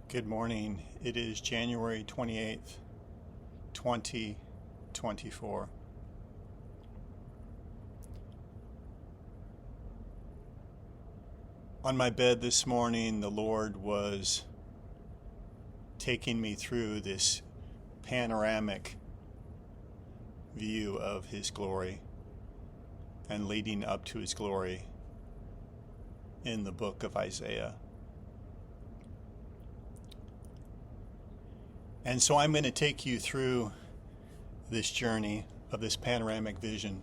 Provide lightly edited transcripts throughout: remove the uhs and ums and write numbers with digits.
Good morning. It is January 28th, 2024. On my bed this morning, the Lord was taking me through this panoramic view of His glory and leading up to His glory in the book of Isaiah. And so I'm going to take you through this journey of this panoramic vision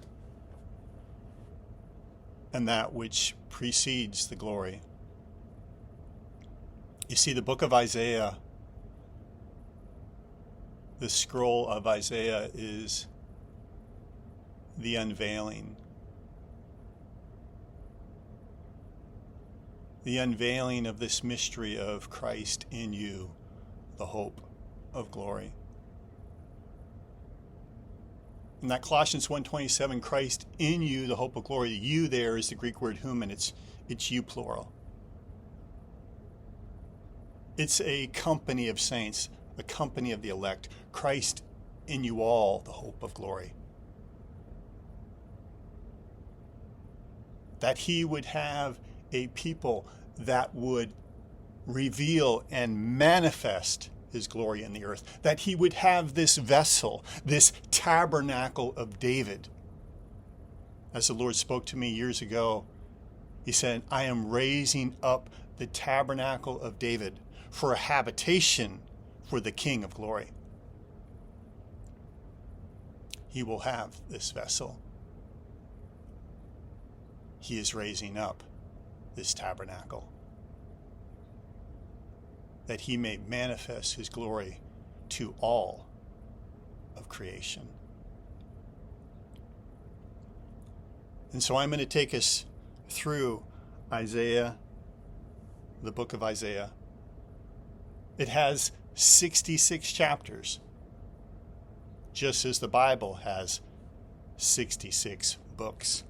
and that which precedes the glory. You see, the book of Isaiah, the scroll of Isaiah, is the unveiling. The unveiling of this mystery of Christ in you, the hope of glory. In that Colossians 1:27, Christ in you, the hope of glory, the you there is the Greek word whom, and it's you plural. It's a company of saints, a company of the elect. Christ in you all, the hope of glory. That He would have a people that would reveal and manifest His glory in the earth, that He would have this vessel, this tabernacle of David. As the Lord spoke to me years ago, He said, I am raising up the tabernacle of David for a habitation for the King of glory. He will have this vessel. He is raising up this tabernacle, that He may manifest His glory to all of creation. And so I'm going to take us through Isaiah, the book of Isaiah. It has 66 chapters, just as the Bible has 66 books.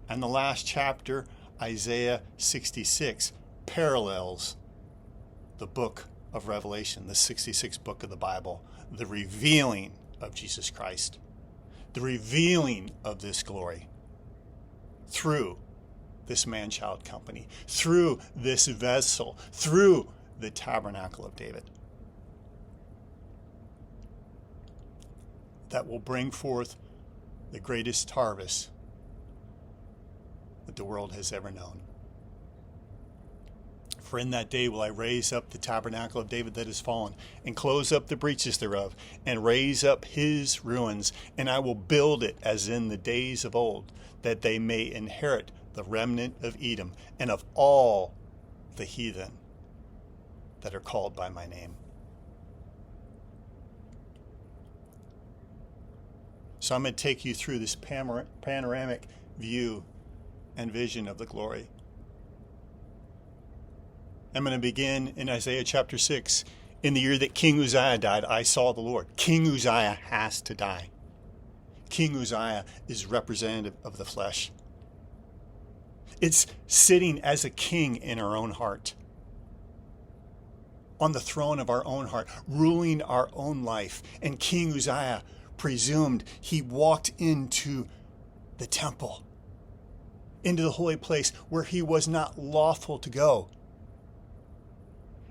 And the last chapter, Isaiah 66, parallels the book of Revelation, the 66th book of the Bible, the revealing of Jesus Christ, the revealing of this glory through this man-child company, through this vessel, through the tabernacle of David, that will bring forth the greatest harvest that the world has ever known. For in that day will I raise up the tabernacle of David that is fallen, and close up the breaches thereof, and raise up his ruins, and I will build it as in the days of old, that they may inherit the remnant of Edom, and of all the heathen that are called by my name. So I'm going to take you through this panoramic view and vision of the glory. I'm going to begin in Isaiah chapter 6. In the year that King Uzziah died, I saw the Lord. King Uzziah has to die. King Uzziah is representative of the flesh. It's sitting as a king in our own heart, on the throne of our own heart, ruling our own life. And King Uzziah presumed he walked into the temple, into the holy place where he was not lawful to go.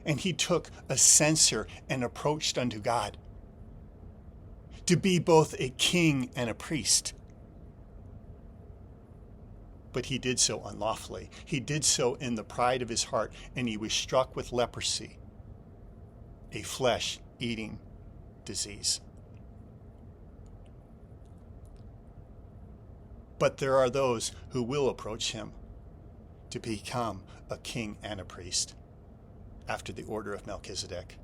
And he took a censer and approached unto God to be both a king and a priest. But he did so unlawfully. He did so in the pride of his heart, and he was struck with leprosy, a flesh-eating disease. But there are those who will approach him to become a king and a priest after the order of Melchizedek,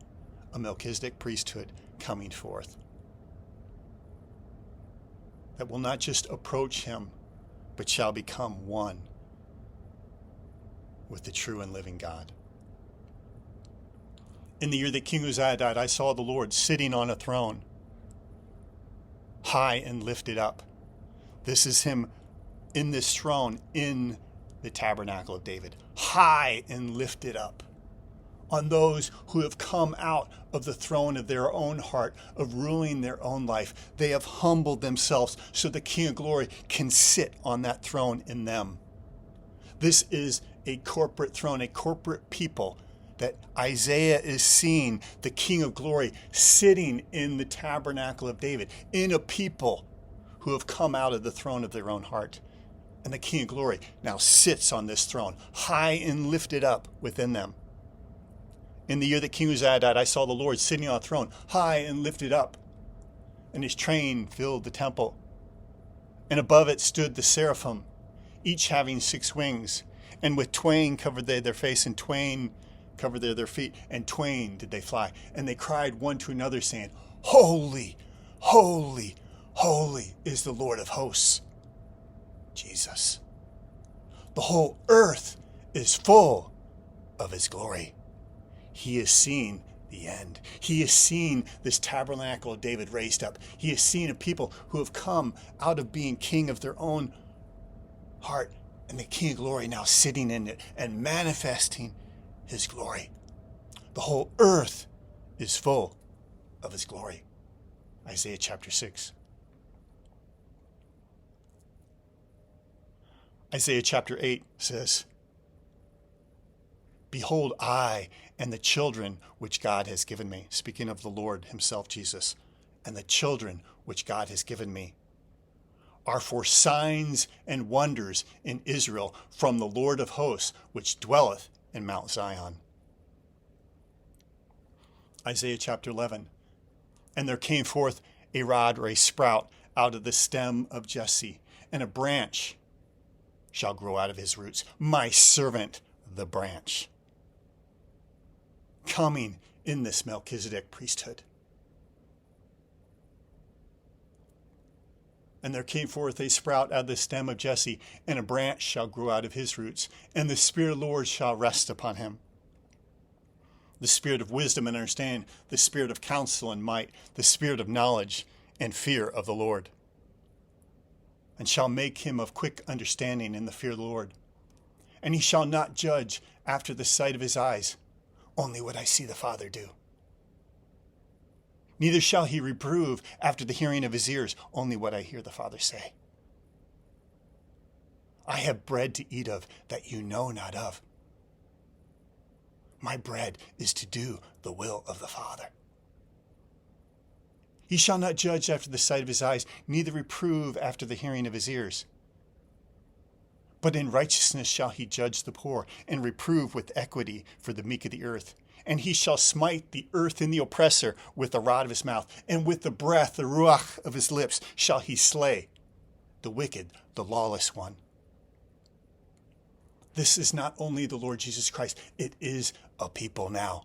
a Melchizedek priesthood coming forth that will not just approach him, but shall become one with the true and living God. In the year that King Uzziah died, I saw the Lord sitting on a throne, high and lifted up. This is him in this throne in the tabernacle of David, high and lifted up. on those who have come out of the throne of their own heart, of ruling their own life. They have humbled themselves so the King of Glory can sit on that throne in them. This is a corporate throne, a corporate people that Isaiah is seeing the King of Glory sitting in the tabernacle of David, in a people who have come out of the throne of their own heart. And the King of Glory now sits on this throne, high and lifted up within them. In the year that King Uzziah died, I saw the Lord sitting on a throne, high and lifted up, and his train filled the temple. And above it stood the seraphim, each having 6 wings, and with twain covered they their face, and twain covered they their feet, and twain did they fly. And they cried one to another, saying, Holy, holy, holy is the Lord of hosts. Jesus. The whole earth is full of his glory. He has seen the end. He has seen this tabernacle of David raised up. He has seen a people who have come out of being king of their own heart, and the King of Glory now sitting in it and manifesting his glory. The whole earth is full of his glory. Isaiah chapter 6. Isaiah chapter 8 says, Behold, I and the children which God has given me, speaking of the Lord himself, Jesus, and the children which God has given me, are for signs and wonders in Israel from the Lord of hosts, which dwelleth in Mount Zion. Isaiah chapter 11. And there came forth a rod or a sprout out of the stem of Jesse, and a branch shall grow out of his roots. My servant, the branch. Coming in this Melchizedek priesthood. And there came forth a sprout out of the stem of Jesse, and a branch shall grow out of his roots, and the Spirit of the Lord shall rest upon him. The Spirit of wisdom and understanding, the Spirit of counsel and might, the Spirit of knowledge and fear of the Lord. And shall make him of quick understanding in the fear of the Lord. And he shall not judge after the sight of his eyes, only what I see the Father do. Neither shall he reprove after the hearing of his ears, only what I hear the Father say. I have bread to eat of that you know not of. My bread is to do the will of the Father. He shall not judge after the sight of his eyes, neither reprove after the hearing of his ears. But in righteousness shall he judge the poor, and reprove with equity for the meek of the earth. And he shall smite the earth and the oppressor with the rod of his mouth, and with the breath, the ruach of his lips, shall he slay the wicked, the lawless one. This is not only the Lord Jesus Christ, it is a people now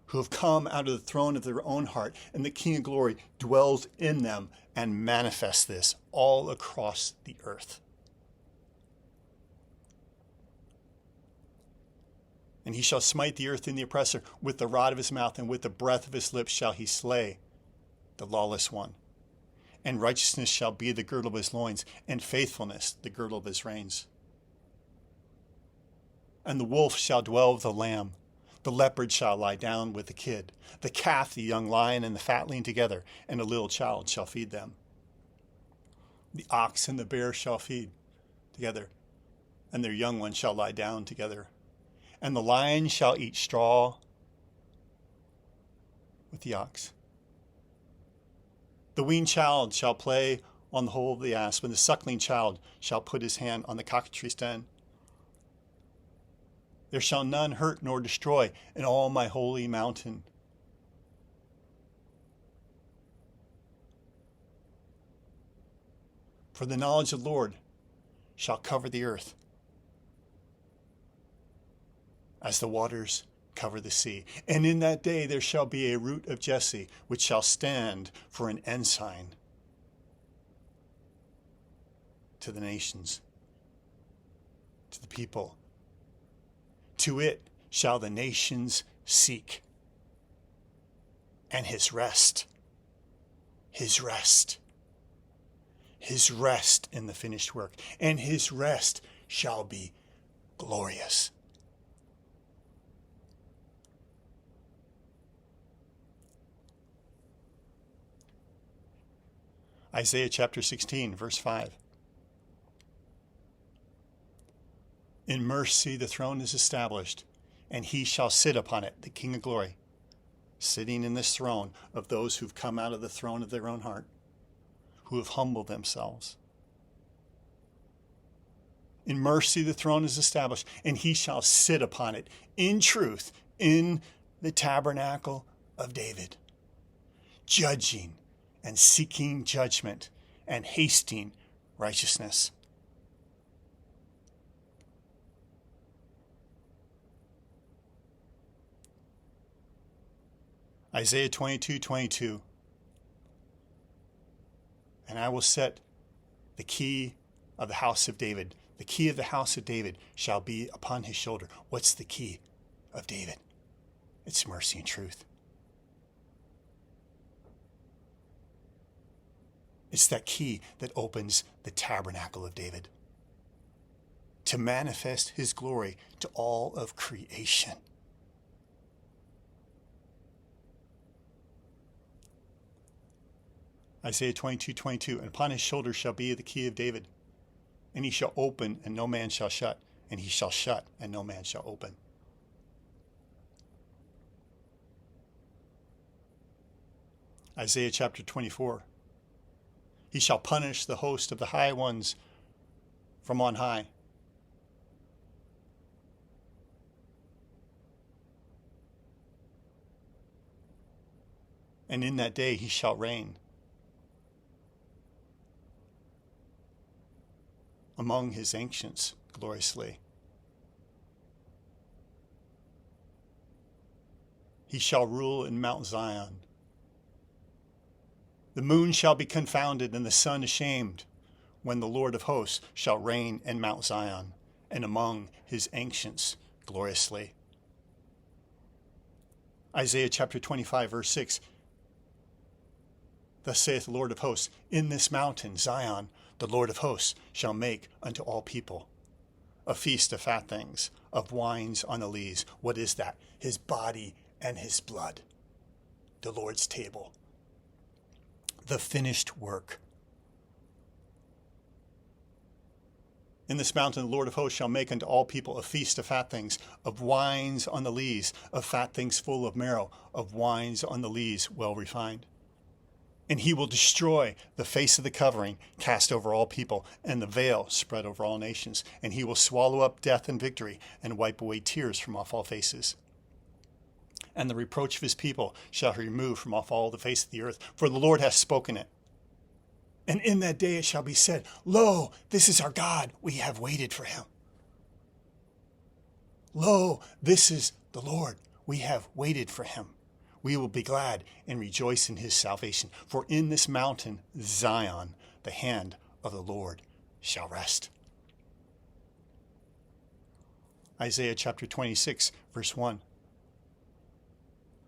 who have come out of the throne of their own heart, and the King of Glory dwells in them and manifests this all across the earth. And he shall smite the earth and the oppressor with the rod of his mouth, and with the breath of his lips shall he slay the lawless one. And righteousness shall be the girdle of his loins, and faithfulness the girdle of his reins. And the wolf shall dwell with the lamb. The leopard shall lie down with the kid. The calf, the young lion, and the fatling together, and a little child shall feed them. The ox and the bear shall feed together, and their young ones shall lie down together. And the lion shall eat straw with the ox. The weaned child shall play on the hole of the asp, and the suckling child shall put his hand on the cockatrice's den. There shall none hurt nor destroy in all my holy mountain. For the knowledge of the Lord shall cover the earth, as the waters cover the sea. And in that day there shall be a root of Jesse, which shall stand for an ensign to the nations, to the people. To it shall the nations seek, and his rest in the finished work, and his rest shall be glorious. Isaiah chapter 16, verse 5. In mercy the throne is established, and he shall sit upon it, the King of glory, sitting in this throne of those who've come out of the throne of their own heart, who have humbled themselves. In mercy the throne is established, and he shall sit upon it in truth in the tabernacle of David, judging and seeking judgment and hasting righteousness. Isaiah 22:22. And I will set the key of the house of David. The key of the house of David shall be upon his shoulder. What's the key of David? It's mercy and truth. It's that key that opens the tabernacle of David to manifest his glory to all of creation. Isaiah 22:22, and upon his shoulder shall be the key of David, and he shall open and no man shall shut, and he shall shut and no man shall open. Isaiah chapter 24, he shall punish the host of the high ones from on high. And in that day he shall reign among his ancients gloriously. He shall rule in Mount Zion. The moon shall be confounded and the sun ashamed when the Lord of hosts shall reign in Mount Zion and among his ancients gloriously. Isaiah chapter 25, verse 6. Thus saith the Lord of hosts, in this mountain, Zion, the Lord of hosts shall make unto all people a feast of fat things, of wines on the lees. What is that? His body and his blood. The Lord's table. The finished work. In this mountain the Lord of hosts shall make unto all people a feast of fat things, of wines on the lees, of fat things full of marrow, of wines on the lees well refined. And he will destroy the face of the covering cast over all people, and the veil spread over all nations. And he will swallow up death and victory, and wipe away tears from off all faces. And the reproach of his people shall he remove from off all the face of the earth, for the Lord hath spoken it. And in that day it shall be said, Lo, this is our God, we have waited for him. Lo, this is the Lord, we have waited for him. We will be glad and rejoice in his salvation. For in this mountain, Zion, the hand of the Lord shall rest. Isaiah chapter 26, verse 1.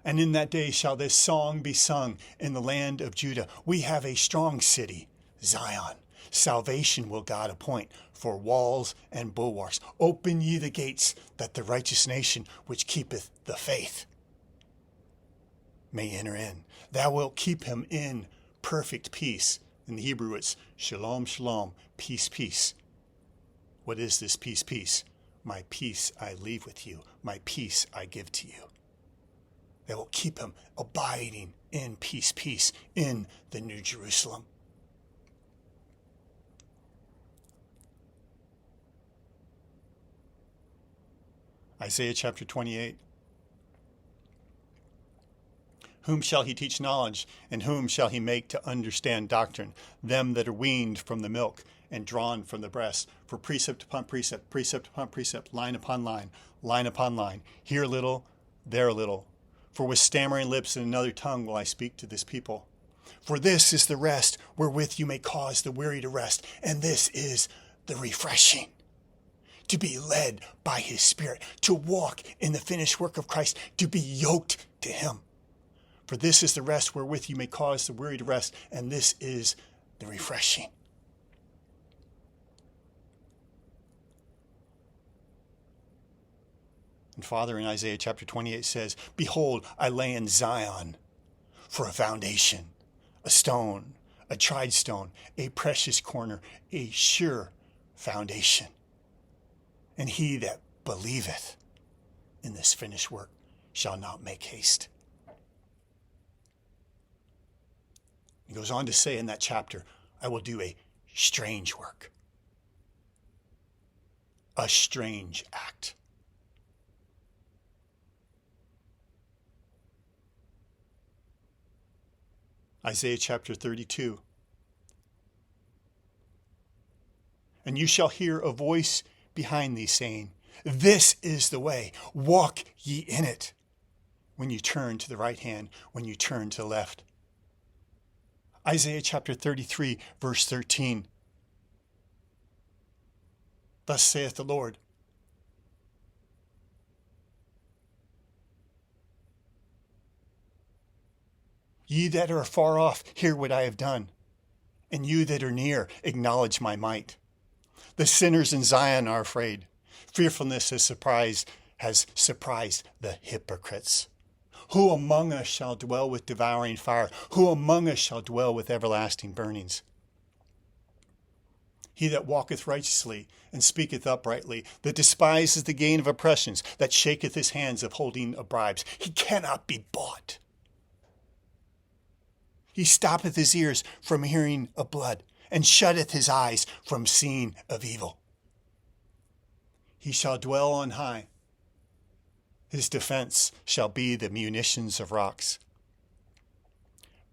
And in that day shall this song be sung in the land of Judah. We have a strong city, Zion. Salvation will God appoint for walls and bulwarks. Open ye the gates, that the righteous nation which keepeth the faith may enter in. Thou wilt keep him in perfect peace. In the Hebrew it's shalom, shalom, peace, peace. What is this peace, peace? My peace I leave with you. My peace I give to you. They will keep him abiding in peace, peace, in the New Jerusalem. Isaiah chapter 28. Whom shall he teach knowledge, and whom shall he make to understand doctrine? Them that are weaned from the milk and drawn from the breast. For precept upon precept, precept upon precept, line upon line, line upon line, here a little, there a little. For with stammering lips and another tongue will I speak to this people. For this is the rest wherewith you may cause the weary to rest, and this is the refreshing. To be led by his Spirit, to walk in the finished work of Christ, to be yoked to him. For this is the rest wherewith you may cause the weary to rest, and this is the refreshing. And Father in Isaiah chapter 28 says, Behold, I lay in Zion for a foundation, a stone, a tried stone, a precious corner, a sure foundation. And he that believeth in this finished work shall not make haste. He goes on to say in that chapter, I will do a strange work, a strange act. Isaiah chapter 32. And you shall hear a voice behind thee saying, this is the way, walk ye in it. When you turn to the right hand, when you turn to the left. Isaiah chapter 33, verse 13. Thus saith the Lord, ye that are far off, hear what I have done, and you that are near, acknowledge my might. The sinners in Zion are afraid. Fearfulness has surprised the hypocrites. Who among us shall dwell with devouring fire? Who among us shall dwell with everlasting burnings? He that walketh righteously and speaketh uprightly, that despises the gain of oppressions, that shaketh his hands of holding of bribes, he cannot be bought. He stoppeth his ears from hearing of blood, and shutteth his eyes from seeing of evil. He shall dwell on high. His defense shall be the munitions of rocks.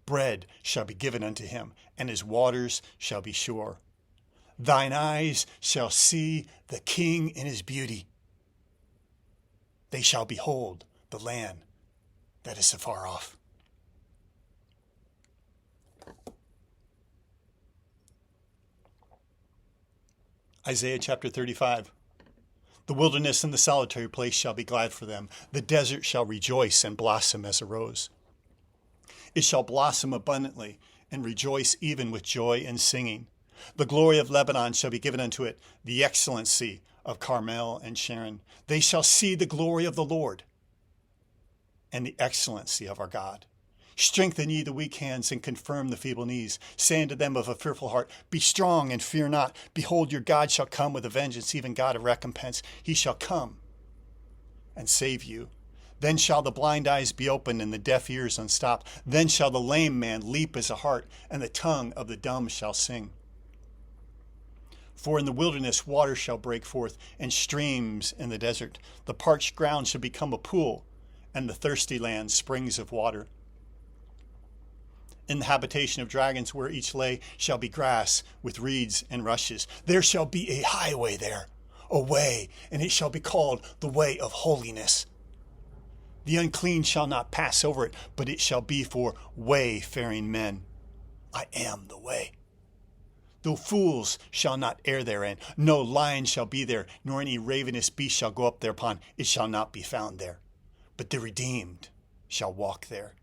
Bread shall be given unto him, and his waters shall be sure. Thine eyes shall see the King in his beauty. They shall behold the land that is afar off. Isaiah chapter 35. The wilderness and the solitary place shall be glad for them. The desert shall rejoice and blossom as a rose. It shall blossom abundantly and rejoice even with joy and singing. The glory of Lebanon shall be given unto it, the excellency of Carmel and Sharon. They shall see the glory of the Lord and the excellency of our God. Strengthen ye the weak hands and confirm the feeble knees. Say unto them of a fearful heart, be strong and fear not. Behold, your God shall come with a vengeance, even God of recompense. He shall come and save you. Then shall the blind eyes be opened and the deaf ears unstopped. Then shall the lame man leap as a hart, and the tongue of the dumb shall sing. For in the wilderness water shall break forth, and streams in the desert. The parched ground shall become a pool, and the thirsty land springs of water. In the habitation of dragons where each lay shall be grass with reeds and rushes. There shall be a highway there, a way, and it shall be called the way of holiness. The unclean shall not pass over it, but it shall be for wayfaring men. I am the way. The fools shall not err therein. No lion shall be there, nor any ravenous beast shall go up thereupon. It shall not be found there. But the redeemed shall walk there.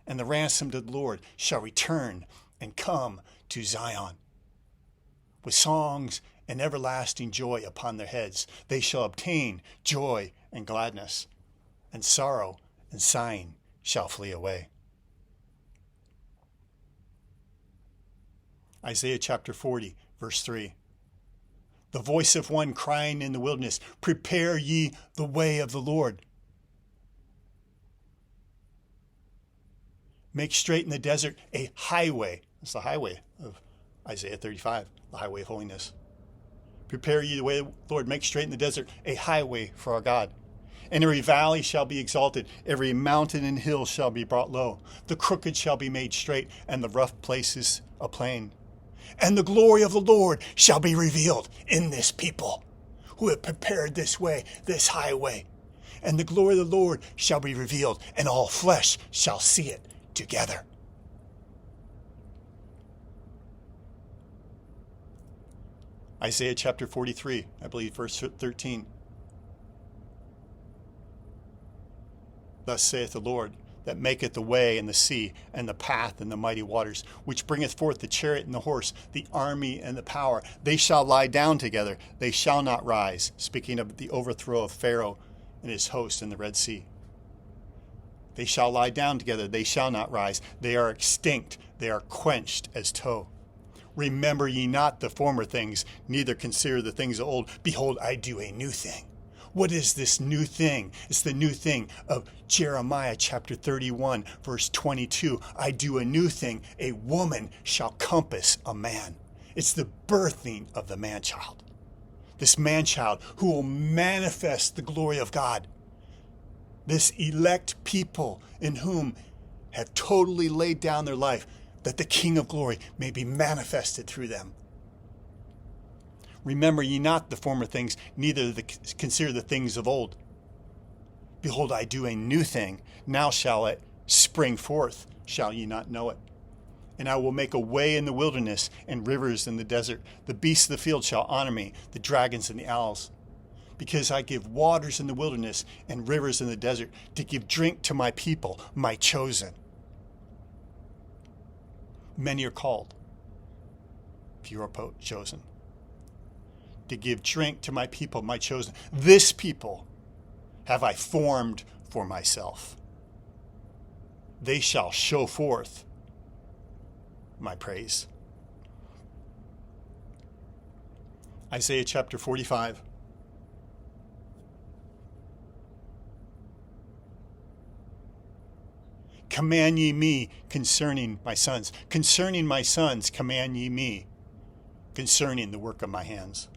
And the ransomed of the Lord shall return and come to Zion. With songs and everlasting joy upon their heads, they shall obtain joy and gladness, and sorrow and sighing shall flee away. Isaiah chapter 40, verse 3. The voice of one crying in the wilderness, prepare ye the way of the Lord. Make straight in the desert a highway. That's the highway of Isaiah 35, the highway of holiness. Prepare ye the way of the Lord. Make straight in the desert a highway for our God. And every valley shall be exalted. Every mountain and hill shall be brought low. The crooked shall be made straight, and the rough places a plain. And the glory of the Lord shall be revealed in this people who have prepared this way, this highway. And the glory of the Lord shall be revealed, and all flesh shall see it together. Isaiah chapter 43, I believe, verse 13. Thus saith the Lord, that maketh the way in the sea, and the path in the mighty waters, which bringeth forth the chariot and the horse, the army and the power. They shall lie down together, they shall not rise. Speaking of the overthrow of Pharaoh and his host in the Red Sea. They shall lie down together, they shall not rise. They are extinct, they are quenched as tow. Remember ye not the former things, neither consider the things of old. Behold, I do a new thing. What is this new thing? It's the new thing of Jeremiah chapter 31, verse 22. I do a new thing. A woman shall compass a man. It's the birthing of the man-child. This man-child who will manifest the glory of God. This elect people in whom have totally laid down their life, that the King of glory may be manifested through them. Remember ye not the former things, neither consider the things of old. Behold, I do a new thing. Now shall it spring forth. Shall ye not know it? And I will make a way in the wilderness and rivers in the desert. The beasts of the field shall honor me, the dragons and the owls. Because I give waters in the wilderness and rivers in the desert, to give drink to my people, my chosen. Many are called, few are chosen. To give drink to my people, my chosen. This people have I formed for myself. They shall show forth my praise. Isaiah chapter 45. Command ye me concerning my sons. Concerning my sons, command ye me concerning the work of my hands.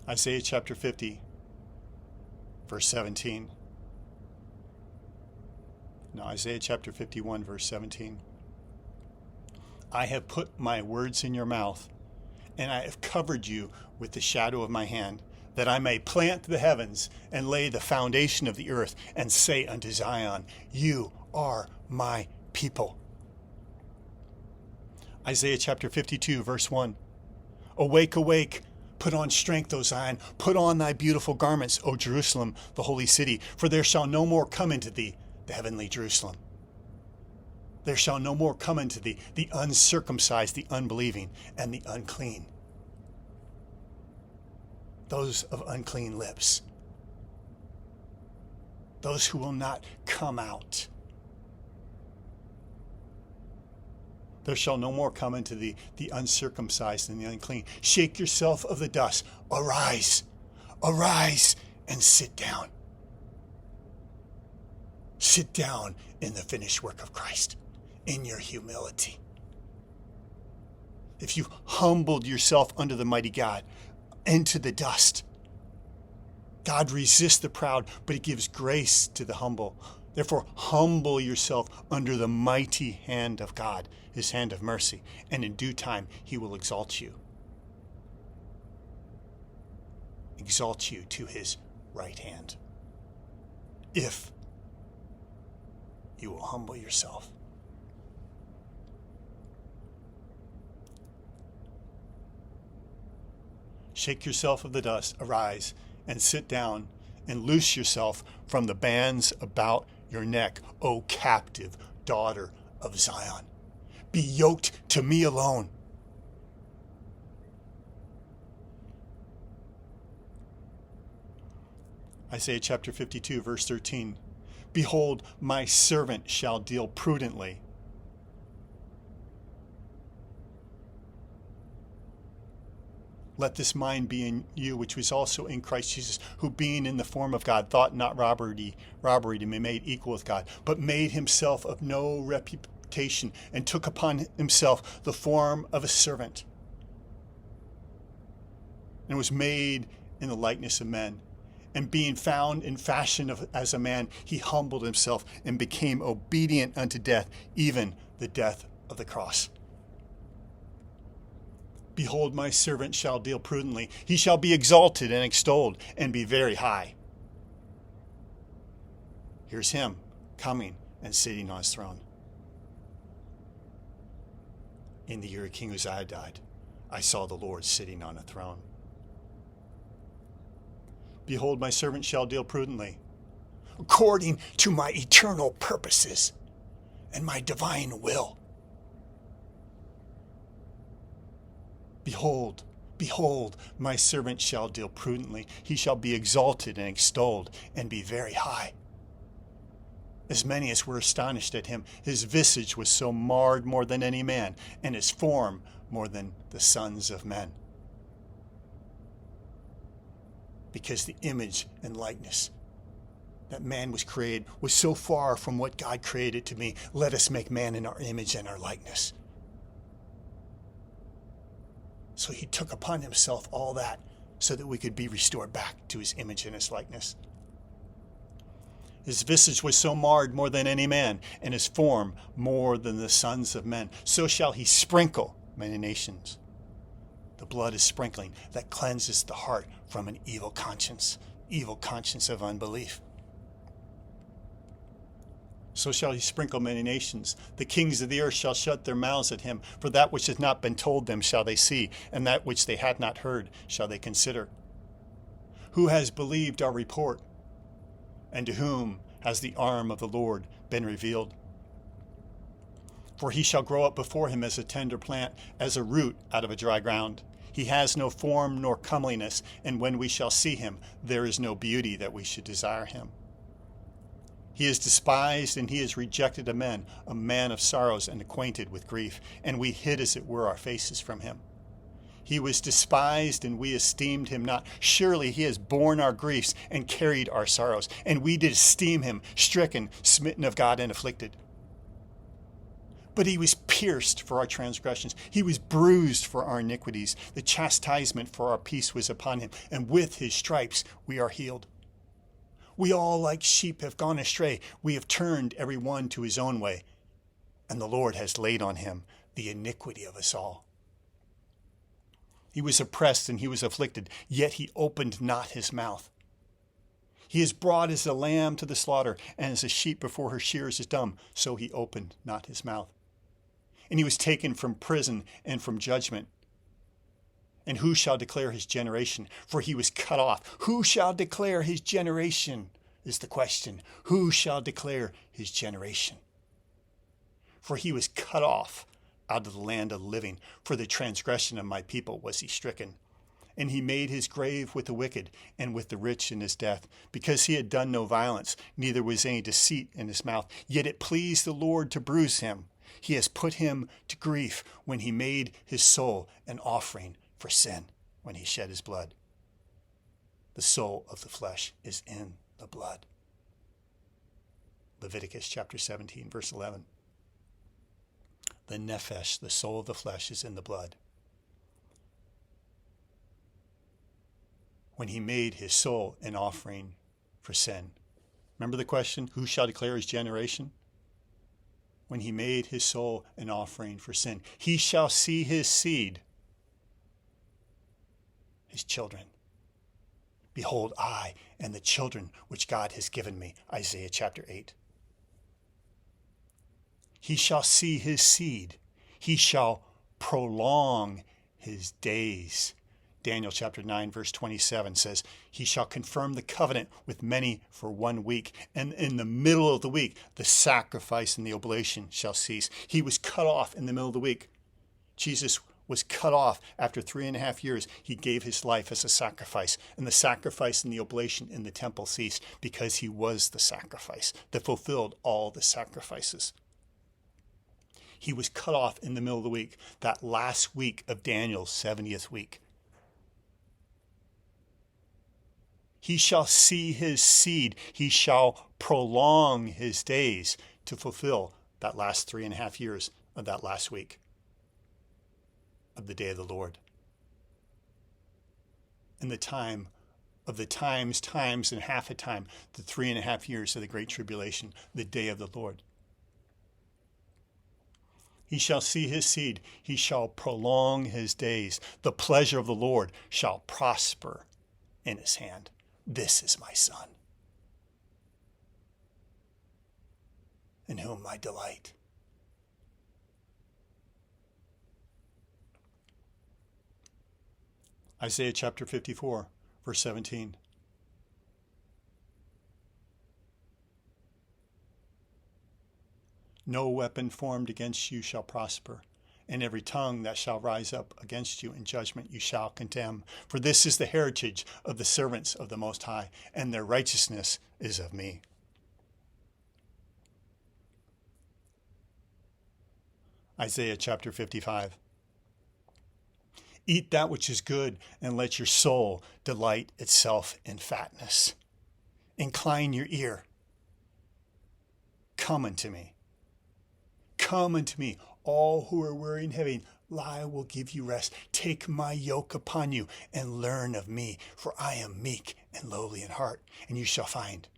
Isaiah chapter 50, verse 17. No, Isaiah chapter 51, verse 17. I have put my words in your mouth, and I have covered you with the shadow of my hand, that I may plant the heavens and lay the foundation of the earth, and say unto Zion, you are my people. Isaiah chapter 52, verse 1. Awake, awake, put on strength, O Zion, put on thy beautiful garments, O Jerusalem, the holy city, for there shall no more come into thee the heavenly Jerusalem. There shall no more come into thee the uncircumcised, the unbelieving, and the unclean. Those of unclean lips. Those who will not come out. There shall no more come into thee the uncircumcised and the unclean. Shake yourself of the dust. Arise, arise, and sit down. Sit down in the finished work of Christ, in your humility. If you humbled yourself under the mighty God, into the dust, God resists the proud, but he gives grace to the humble. Therefore, humble yourself under the mighty hand of God, his hand of mercy, and in due time he will exalt you. Exalt you to his right hand. If you will humble yourself. Shake yourself of the dust, arise, and sit down, and loose yourself from the bands about your neck, O captive daughter of Zion. Be yoked to me alone. Isaiah chapter 52, verse 13. Behold, my servant shall deal prudently. Let this mind be in you, which was also in Christ Jesus, who being in the form of God, thought not robbery to be made equal with God, but made himself of no reputation, and took upon himself the form of a servant, and was made in the likeness of men. And being found in fashion as a man, he humbled himself and became obedient unto death, even the death of the cross. Behold, my servant shall deal prudently. He shall be exalted and extolled and be very high. Here's him coming and sitting on his throne. In the year King Uzziah died, I saw the Lord sitting on a throne. Behold, my servant shall deal prudently, according to my eternal purposes and my divine will. Behold, Behold, my servant shall deal prudently. He shall be exalted and extolled, and be very high. As many as were astonished at him, his visage was so marred more than any man, and his form more than the sons of men. Because the image and likeness that man was created was so far from what God created to be, let us make man in our image and our likeness. So he took upon himself all that so that we could be restored back to his image and his likeness. His visage was so marred more than any man, and his form more than the sons of men. So shall he sprinkle many nations. The blood is sprinkling that cleanses the heart from an evil conscience of unbelief. So shall he sprinkle many nations. The kings of the earth shall shut their mouths at him, for that which has not been told them shall they see, and that which they had not heard shall they consider. Who has believed our report? And to whom has the arm of the Lord been revealed? For he shall grow up before him as a tender plant, as a root out of a dry ground. He has no form nor comeliness, and when we shall see him, there is no beauty that we should desire him. He is despised and he is rejected of men, a man of sorrows and acquainted with grief, and we hid as it were our faces from him. He was despised and we esteemed him not. Surely he has borne our griefs and carried our sorrows, and we did esteem him stricken, smitten of God, and afflicted. But he was pierced for our transgressions. He was bruised for our iniquities. The chastisement for our peace was upon him, and with his stripes we are healed. We all like sheep have gone astray. We have turned every one to his own way, and the Lord has laid on him the iniquity of us all. He was oppressed and he was afflicted, yet he opened not his mouth. He is brought as a lamb to the slaughter, and as a sheep before her shearers is dumb, so he opened not his mouth. And he was taken from prison and from judgment. And who shall declare his generation? For he was cut off. Who shall declare his generation is the question. Who shall declare his generation? For he was cut off out of the land of the living. For the transgression of my people was he stricken. And he made his grave with the wicked and with the rich in his death, because he had done no violence, neither was any deceit in his mouth. Yet it pleased the Lord to bruise him. He has put him to grief when he made his soul an offering for sin, when he shed his blood. The soul of the flesh is in the blood. Leviticus chapter 17, verse 11. The nephesh, the soul of the flesh, is in the blood. When he made his soul an offering for sin. Remember the question, who shall declare his generation? When he made his soul an offering for sin. He shall see his seed, his children. Behold, I and the children which God has given me. Isaiah chapter 8. He shall see his seed. He shall prolong his days. Daniel chapter 9, verse 27 says, he shall confirm the covenant with many for 1 week. And in the middle of the week, the sacrifice and the oblation shall cease. He was cut off in the middle of the week. Jesus was cut off after 3.5 years. He gave his life as a sacrifice, and the sacrifice and the oblation in the temple ceased because he was the sacrifice that fulfilled all the sacrifices. He was cut off in the middle of the week, that last week of Daniel's 70th week. He shall see his seed. He shall prolong his days to fulfill that last 3.5 years of that last week of the day of the Lord. In the time of the times, and half a time, the 3.5 years of the Great Tribulation, the day of the Lord. He shall see his seed. He shall prolong his days. The pleasure of the Lord shall prosper in his hand. This is my son, in whom I delight. Isaiah chapter 54, verse 17. No weapon formed against you shall prosper, and every tongue that shall rise up against you in judgment you shall condemn. For this is the heritage of the servants of the Most High, and their righteousness is of me. Isaiah chapter 55. Eat that which is good, and let your soul delight itself in fatness. Incline your ear. Come unto me. Come unto me, all who are weary and heavy. I will give you rest. Take my yoke upon you and learn of me, for I am meek and lowly in heart, and you shall find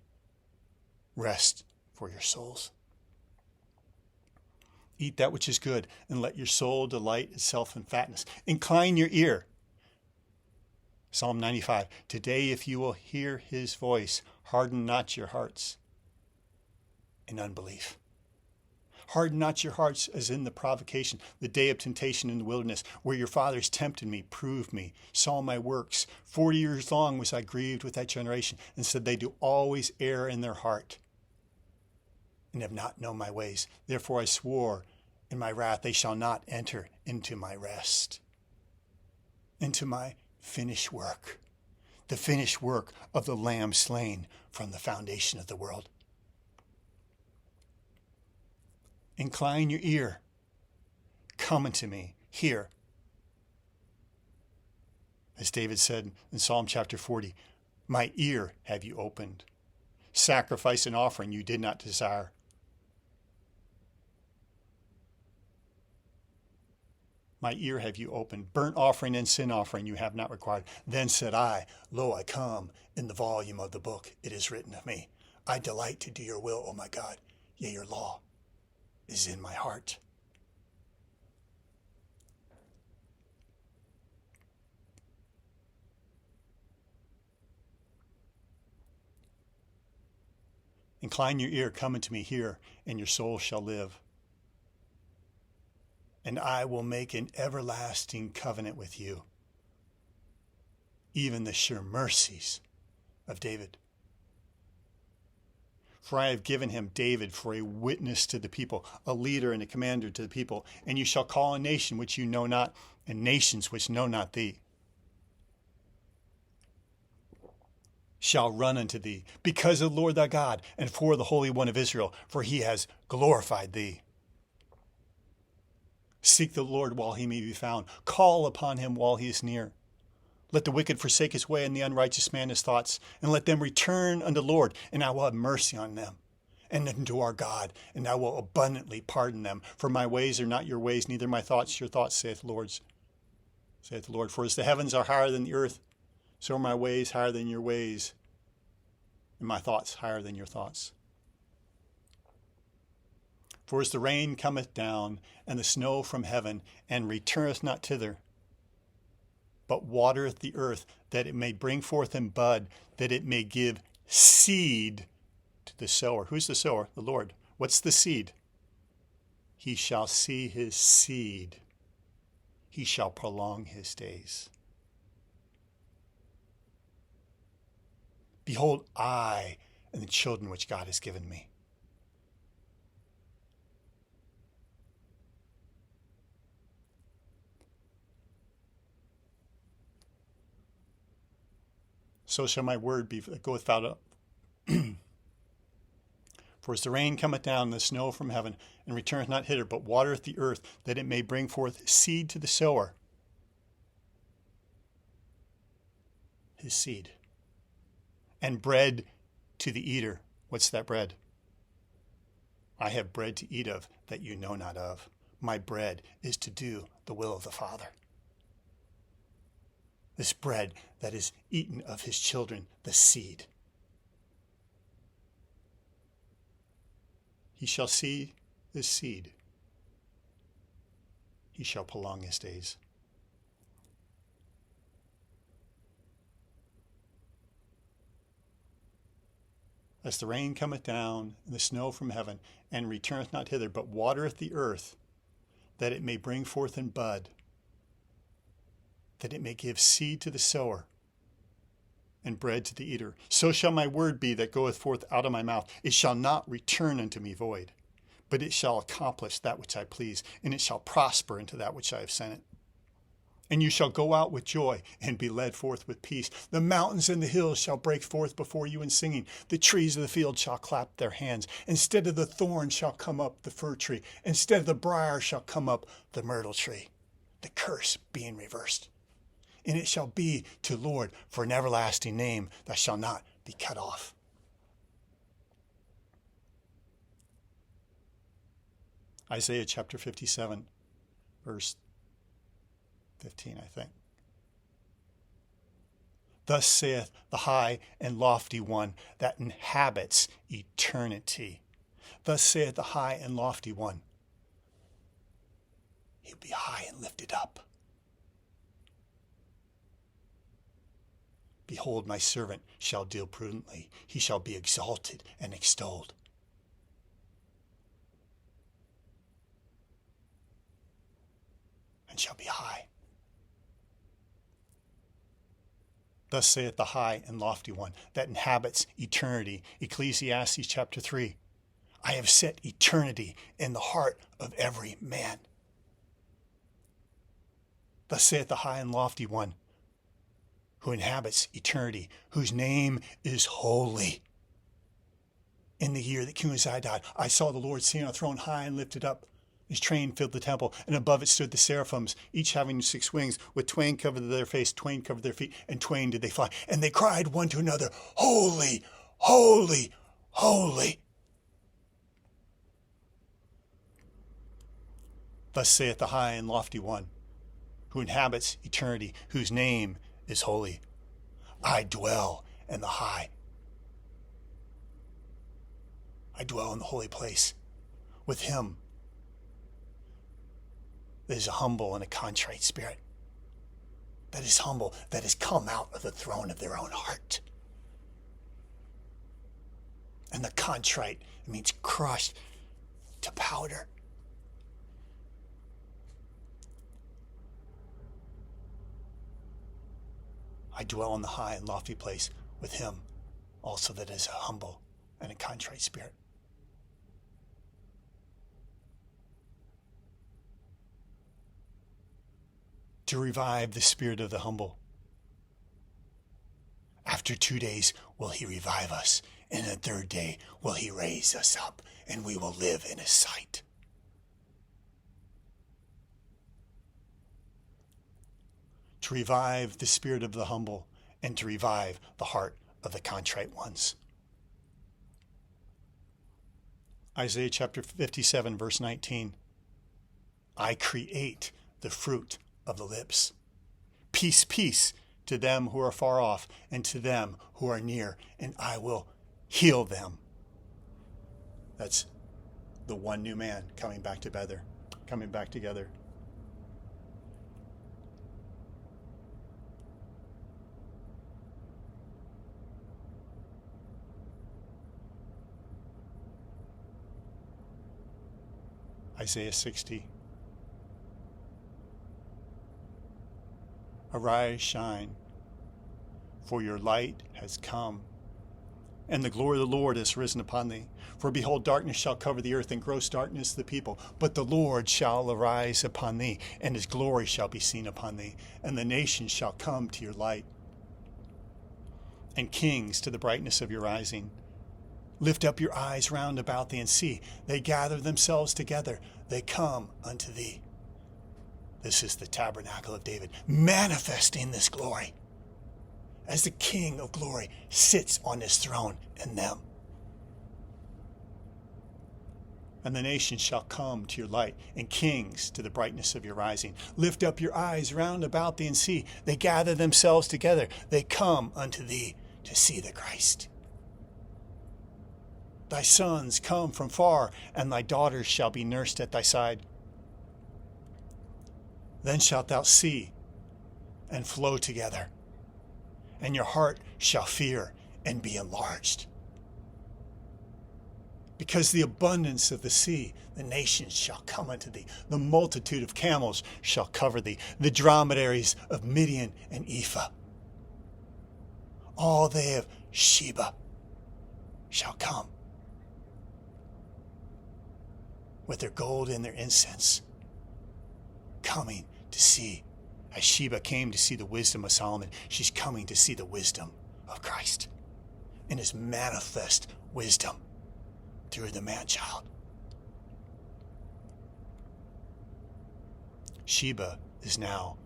rest for your souls. Eat that which is good, and let your soul delight itself in fatness. Incline your ear. Psalm 95. Today, if you will hear his voice, harden not your hearts in unbelief. Harden not your hearts as in the provocation, the day of temptation in the wilderness, where your fathers tempted me, proved me, saw my works. 40 years long was I grieved with that generation, and said they do always err in their heart, and have not known my ways. Therefore I swore in my wrath, they shall not enter into my rest, into my finished work, the finished work of the Lamb slain from the foundation of the world. Incline your ear. Come unto me. Hear. As David said in Psalm chapter 40, my ear have you opened. Sacrifice and offering you did not desire. My ear have you opened. Burnt offering and sin offering you have not required. Then said I, lo, I come. In the volume of the book it is written of me. I delight to do your will, O my God. Yea, your law is in my heart. Incline your ear, come unto me, hear, and your soul shall live. And I will make an everlasting covenant with you, even the sure mercies of David. For I have given him David for a witness to the people, a leader and a commander to the people. And you shall call a nation which you know not, and nations which know not thee shall run unto thee, because of the Lord thy God, and for the Holy One of Israel, for he has glorified thee. Seek the Lord while he may be found. Call upon him while he is near. Let the wicked forsake his way, and the unrighteous man his thoughts, and let them return unto the Lord, and I will have mercy on them, and unto our God, and I will abundantly pardon them. For my ways are not your ways, neither my thoughts your thoughts, saith the Lord. For as the heavens are higher than the earth, so are my ways higher than your ways, and my thoughts higher than your thoughts. For as the rain cometh down, and the snow from heaven, and returneth not thither, but watereth the earth, that it may bring forth in bud, that it may give seed to the sower. Who's the sower? The Lord. What's the seed? He shall see his seed. He shall prolong his days. Behold, I and the children which God has given me. So shall my word be that goeth out up. For as the rain cometh down, and the snow from heaven, and returneth not hither, but watereth the earth, that it may bring forth seed to the sower, his seed, and bread to the eater. What's that bread? I have bread to eat of that you know not of. My bread is to do the will of the Father. This bread that is eaten of his children, the seed. He shall see his seed. He shall prolong his days. As the rain cometh down, and the snow from heaven, and returneth not hither, but watereth the earth, that it may bring forth in bud, that it may give seed to the sower, and bread to the eater. So shall my word be that goeth forth out of my mouth. It shall not return unto me void, but it shall accomplish that which I please, and it shall prosper into that which I have sent it. And you shall go out with joy and be led forth with peace. The mountains and the hills shall break forth before you in singing. The trees of the field shall clap their hands. Instead of the thorn shall come up the fir tree. Instead of the briar shall come up the myrtle tree. The curse being reversed. And it shall be to Lord for an everlasting name that shall not be cut off. Isaiah chapter 57, verse 15, I think. Thus saith the high and lofty one that inhabits eternity. Thus saith the high and lofty one. He'll be high and lifted up. Behold, my servant shall deal prudently. He shall be exalted and extolled. And shall be high. Thus saith the high and lofty one that inhabits eternity. Ecclesiastes chapter 3. I have set eternity in the heart of every man. Thus saith the high and lofty one who inhabits eternity, whose name is holy. In the year that King Uzziah died, I saw the Lord sitting on a throne high and lifted up. His train filled the temple, and above it stood the seraphims, each having 6 wings. With twain covered their face, twain covered their feet, and twain did they fly. And they cried one to another, Holy, holy, holy. Thus saith the high and lofty one, who inhabits eternity, whose name is holy. I dwell in the high. I dwell in the holy place with him that is a humble and a contrite spirit, that is humble, that has come out of the throne of their own heart. And the contrite means crushed to powder. I dwell in the high and lofty place with him also that is a humble and a contrite spirit. To revive the spirit of the humble. After 2 days will he revive us, and the 3rd day will he raise us up, and we will live in his sight. To revive the spirit of the humble, and to revive the heart of the contrite ones. Isaiah chapter 57, verse 19. I create the fruit of the lips. Peace, peace to them who are far off and to them who are near, and I will heal them. That's the one new man coming back together. Isaiah 60. Arise, shine, for your light has come, and the glory of the Lord is risen upon thee. For behold, darkness shall cover the earth, and gross darkness the people. But the Lord shall arise upon thee, and his glory shall be seen upon thee. And the nations shall come to your light, and kings to the brightness of your rising. Lift up your eyes round about thee, and see, they gather themselves together, they come unto thee. This is the tabernacle of David, manifesting this glory as the King of glory sits on his throne in them. And the nations shall come to your light, and kings to the brightness of your rising. Lift up your eyes round about thee, and see, they gather themselves together, they come unto thee to see the Christ. Thy sons come from far, and thy daughters shall be nursed at thy side. Then shalt thou see and flow together, and your heart shall fear and be enlarged. Because the abundance of the sea, the nations shall come unto thee. The multitude of camels shall cover thee. The dromedaries of Midian and Ephah. All they of Sheba shall come. with their gold and their incense, coming to see. As Sheba came to see the wisdom of Solomon, she's coming to see the wisdom of Christ in his manifest wisdom through the man-child. Sheba is now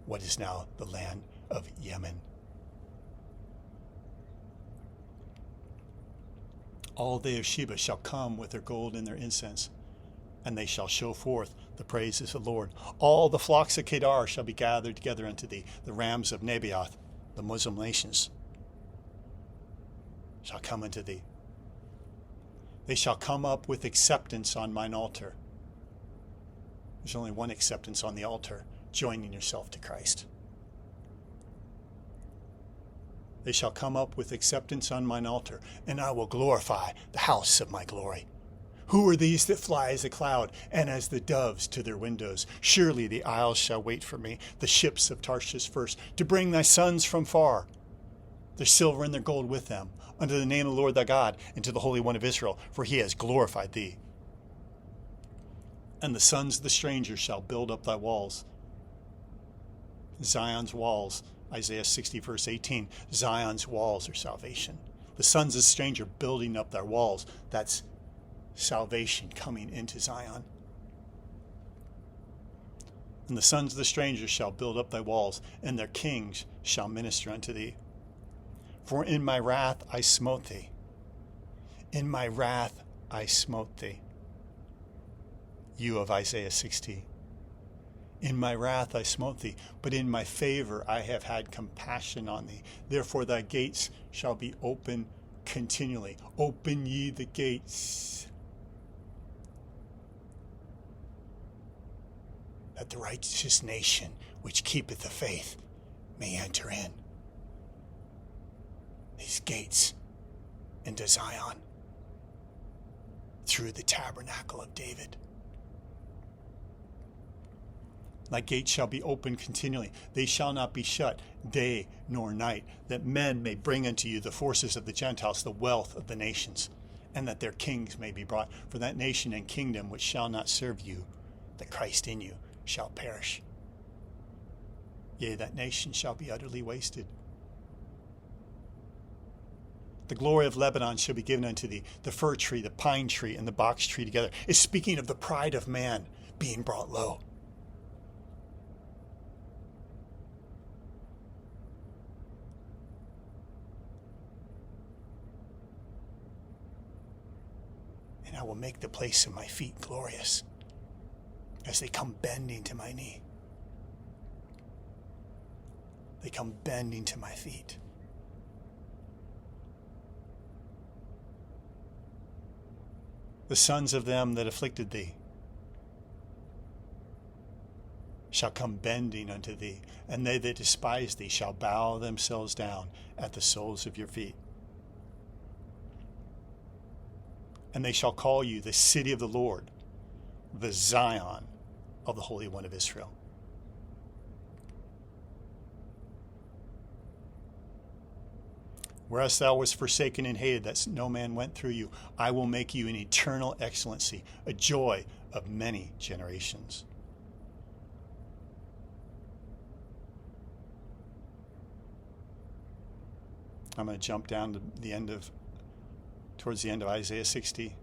what is now the land of Yemen. All they of Sheba shall come with their gold and their incense, and they shall show forth the praises of the Lord. All the flocks of Kedar shall be gathered together unto thee. The rams of Nebaioth, the Muslim nations, shall come unto thee. They shall come up with acceptance on mine altar. There's only one acceptance on the altar, joining yourself to Christ. They shall come up with acceptance on mine altar, and I will glorify the house of my glory. Who are these that fly as a cloud, and as the doves to their windows? Surely the isles shall wait for me, the ships of Tarshish first, to bring thy sons from far, their silver and their gold with them, unto the name of the Lord thy God, and to the Holy One of Israel, for he has glorified thee. And the sons of the stranger shall build up thy walls. Zion's walls, Isaiah 60 verse 18, Zion's walls are salvation. The sons of the stranger building up their walls, that's salvation coming into Zion. And the sons of the stranger shall build up thy walls, and their kings shall minister unto thee. For in my wrath I smote thee. In my wrath I smote thee. You of Isaiah 60. In my wrath I smote thee, but in my favor I have had compassion on thee. Therefore thy gates shall be open continually. Open ye the gates, that the righteous nation which keepeth the faith may enter in. These gates into Zion through the tabernacle of David. Thy gates shall be open continually. They shall not be shut day nor night, that men may bring unto you the forces of the Gentiles, the wealth of the nations, and that their kings may be brought. For that nation and kingdom which shall not serve you, the Christ in you, shall perish. Yea, that nation shall be utterly wasted. The glory of Lebanon shall be given unto thee, the fir tree, the pine tree, and the box tree together. It's speaking of the pride of man being brought low. And I will make the place of my feet glorious, as they come bending to my knee. They come bending to my feet. The sons of them that afflicted thee shall come bending unto thee, and they that despise thee shall bow themselves down at the soles of your feet. And they shall call you the city of the Lord, the Zion of the Holy One of Israel. Whereas thou wast forsaken and hated, that no man went through you, I will make you an eternal excellency, a joy of many generations. I'm going to jump down to towards the end of Isaiah 60.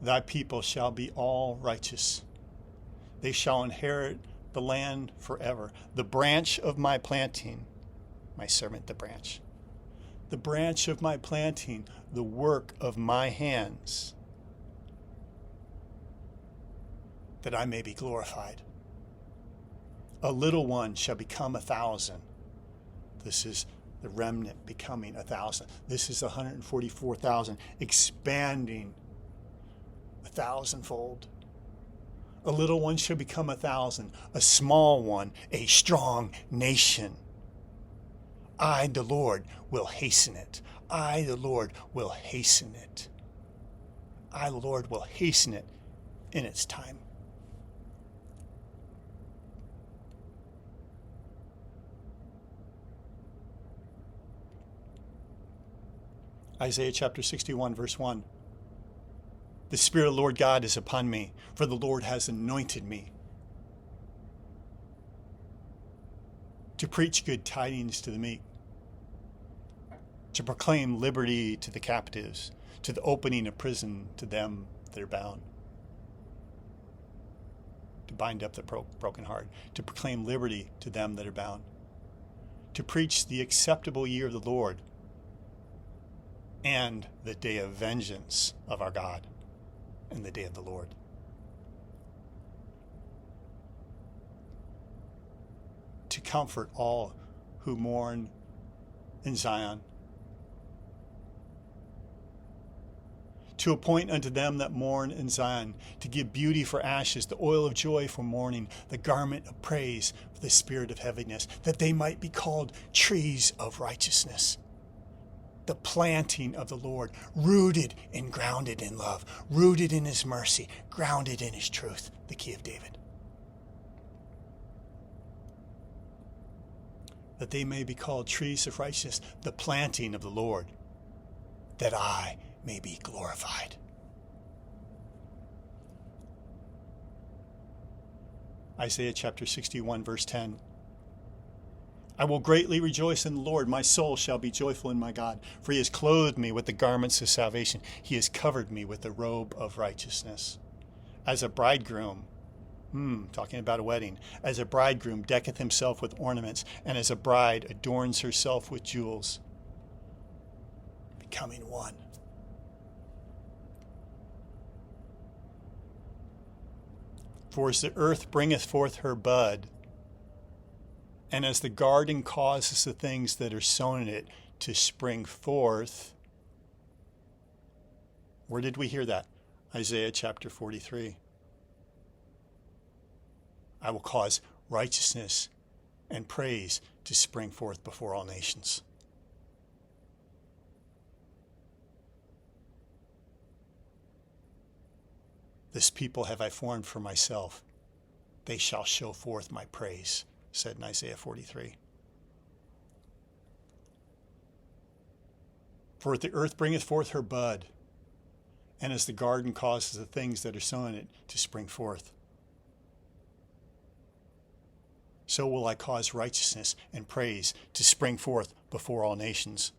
Thy people shall be all righteous. They shall inherit the land forever. The branch of my planting, my servant the branch. The branch of my planting, the work of my hands, that I may be glorified. A little one shall become 1,000. This is the remnant becoming 1,000. This is 144,000, expanding 1,000-fold. A little one shall become 1,000, a small one, a strong nation. I, the Lord, will hasten it. I, the Lord, will hasten it. I, the Lord, will hasten it in its time. Isaiah chapter 61, verse 1. The Spirit of the Lord God is upon me, for the Lord has anointed me to preach good tidings to the meek, to proclaim liberty to the captives, to the opening of prison to them that are bound, to bind up the broken heart, to proclaim liberty to them that are bound, to preach the acceptable year of the Lord and the day of vengeance of our God and the day of the Lord. To comfort all who mourn in Zion, to appoint unto them that mourn in Zion, to give beauty for ashes, the oil of joy for mourning, the garment of praise for the spirit of heaviness, that they might be called trees of righteousness, the planting of the Lord, rooted and grounded in love, rooted in his mercy, grounded in his truth, the key of David. That they may be called trees of righteousness, the planting of the Lord, that I may be glorified. Isaiah chapter 61, verse 10. I will greatly rejoice in the Lord. My soul shall be joyful in my God, for he has clothed me with the garments of salvation. He has covered me with the robe of righteousness. As a bridegroom, talking about a wedding, as a bridegroom decketh himself with ornaments, and as a bride adorns herself with jewels, becoming one. For as the earth bringeth forth her bud, and as the garden causes the things that are sown in it to spring forth. Where did we hear that? Isaiah chapter 43. I will cause righteousness and praise to spring forth before all nations. This people have I formed for myself. They shall show forth my praise, said in Isaiah 43. For as the earth bringeth forth her bud, and as the garden causes the things that are sown in it to spring forth, so will I cause righteousness and praise to spring forth before all nations.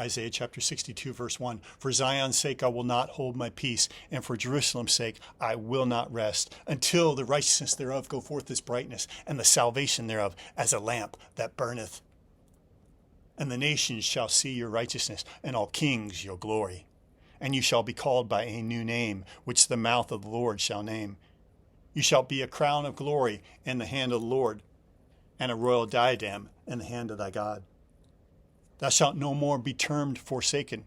Isaiah chapter 62, verse 1. For Zion's sake I will not hold my peace, and for Jerusalem's sake I will not rest, until the righteousness thereof go forth as brightness, and the salvation thereof as a lamp that burneth. And the nations shall see your righteousness, and all kings your glory. And you shall be called by a new name, which the mouth of the Lord shall name. You shall be a crown of glory in the hand of the Lord, and a royal diadem in the hand of thy God. Thou shalt no more be termed forsaken,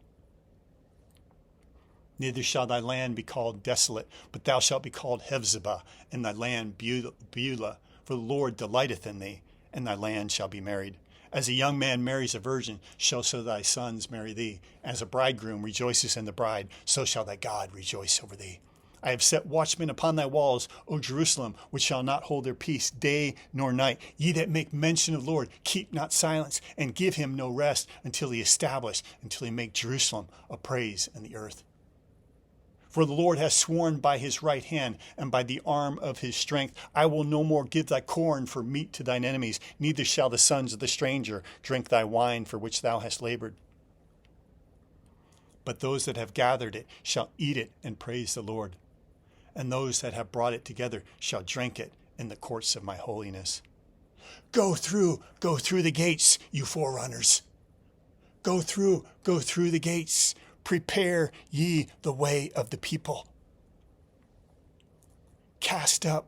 neither shall thy land be called desolate, but thou shalt be called Hephzibah, and thy land Beulah, for the Lord delighteth in thee, and thy land shall be married. As a young man marries a virgin, so thy sons marry thee. As a bridegroom rejoices in the bride, so shall thy God rejoice over thee. I have set watchmen upon thy walls, O Jerusalem, which shall not hold their peace day nor night. Ye that make mention of the Lord, keep not silence, and give him no rest until he make Jerusalem a praise in the earth. For the Lord hath sworn by his right hand, and by the arm of his strength, I will no more give thy corn for meat to thine enemies, neither shall the sons of the stranger drink thy wine for which thou hast labored. But those that have gathered it shall eat it and praise the Lord. And those that have brought it together shall drink it in the courts of my holiness. Go through the gates, you forerunners. Go through the gates. Prepare ye the way of the people. Cast up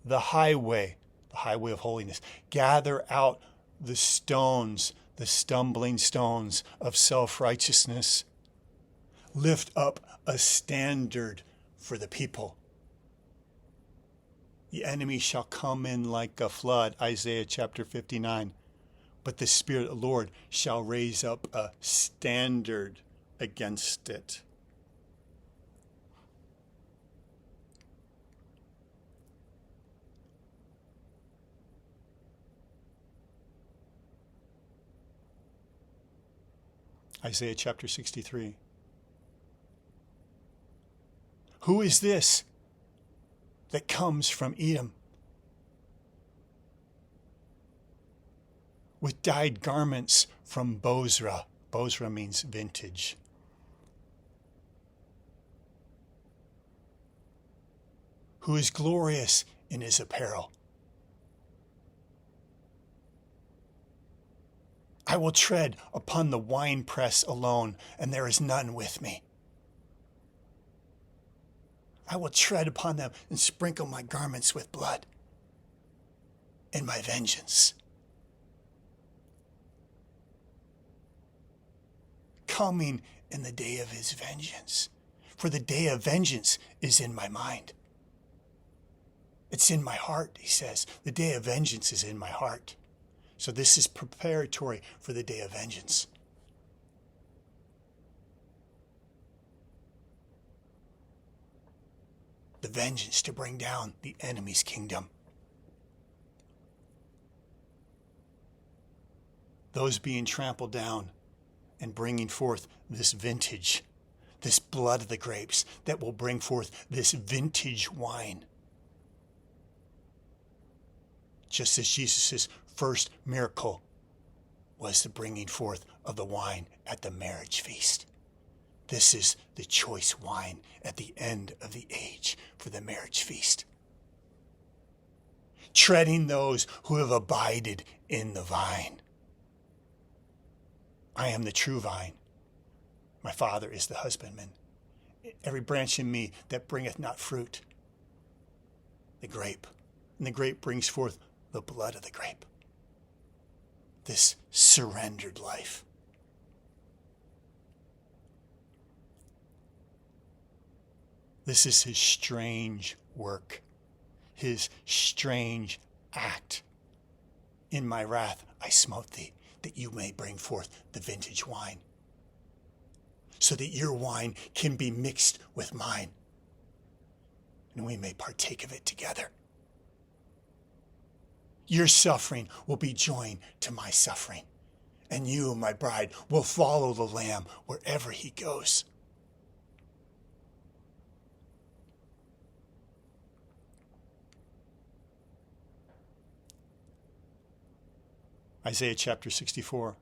the highway of holiness. Gather out the stones, the stumbling stones of self-righteousness. Lift up a standard for the people. The enemy shall come in like a flood, Isaiah chapter 59. But the Spirit of the Lord shall raise up a standard against it. Isaiah chapter 63. Who is this that comes from Edom with dyed garments from Bozrah? Bozrah means vintage. Who is glorious in his apparel. I will tread upon the winepress alone, and there is none with me. I will tread upon them and sprinkle my garments with blood in my vengeance. Coming in the day of his vengeance. For the day of vengeance is in my mind. It's in my heart, he says. The day of vengeance is in my heart. So this is preparatory for the day of vengeance. The vengeance to bring down the enemy's kingdom. Those being trampled down and bringing forth this vintage, this blood of the grapes that will bring forth this vintage wine. Just as Jesus' first miracle was the bringing forth of the wine at the marriage feast. This is the choice wine at the end of the age for the marriage feast. Treading those who have abided in the vine. I am the true vine. My Father is the husbandman. Every branch in me that bringeth not fruit, the grape. And the grape brings forth the blood of the grape. This surrendered life. This is his strange work, his strange act. In my wrath I smote thee, that you may bring forth the vintage wine, so that your wine can be mixed with mine, and we may partake of it together. Your suffering will be joined to my suffering, and you, my bride, will follow the Lamb wherever he goes. Isaiah chapter 64.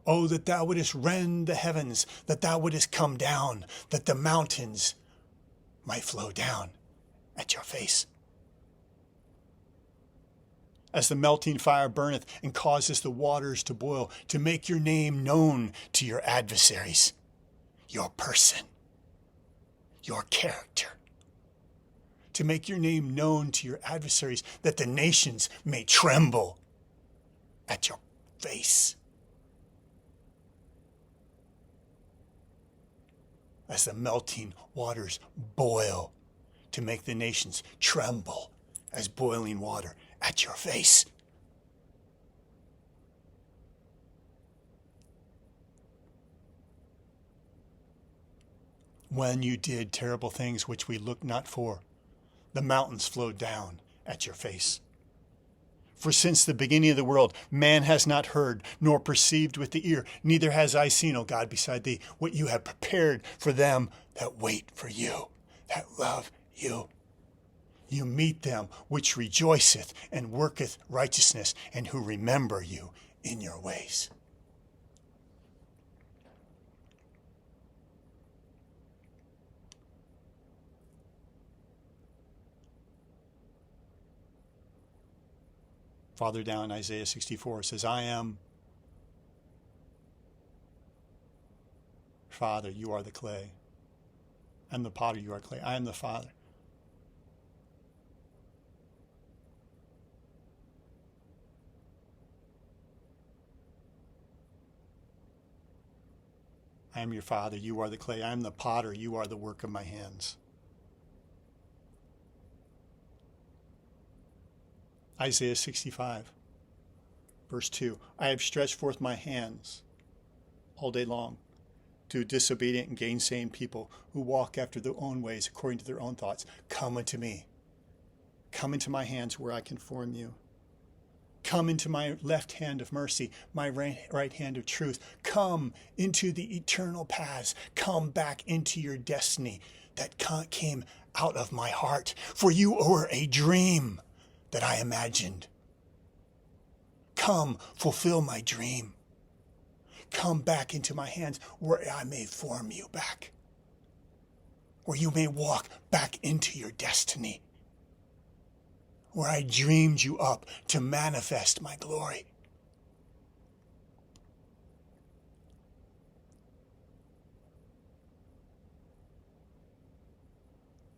Oh, that thou wouldest rend the heavens, that thou wouldest come down, that the mountains might flow down at your face. As the melting fire burneth and causes the waters to boil, to make your name known to your adversaries, your person, your character. To make your name known to your adversaries, that the nations may tremble at your face. As the melting waters boil, to make the nations tremble as boiling water at your face. When you did terrible things which we looked not for, the mountains flowed down at your face. For since the beginning of the world, man has not heard, nor perceived with the ear, neither has eye seen, O God, beside thee, what you have prepared for them that wait for you, that love you. You meet them which rejoiceth and worketh righteousness, and who remember you in your ways. Farther down, Isaiah 64 says, I am, Father, you are the clay. I'm the potter, you are clay. I am the Father. I am your Father, you are the clay. I am the potter, you are the work of my hands. Isaiah 65, verse 2. I have stretched forth my hands all day long to disobedient and gainsaying people who walk after their own ways according to their own thoughts. Come unto me. Come into my hands where I can form you. Come into my left hand of mercy, my right hand of truth. Come into the eternal paths. Come back into your destiny, that came out of my heart. For you were a dream that I imagined. Come, fulfill my dream. Come back into my hands where I may form you back. Where you may walk back into your destiny. Where I dreamed you up to manifest my glory.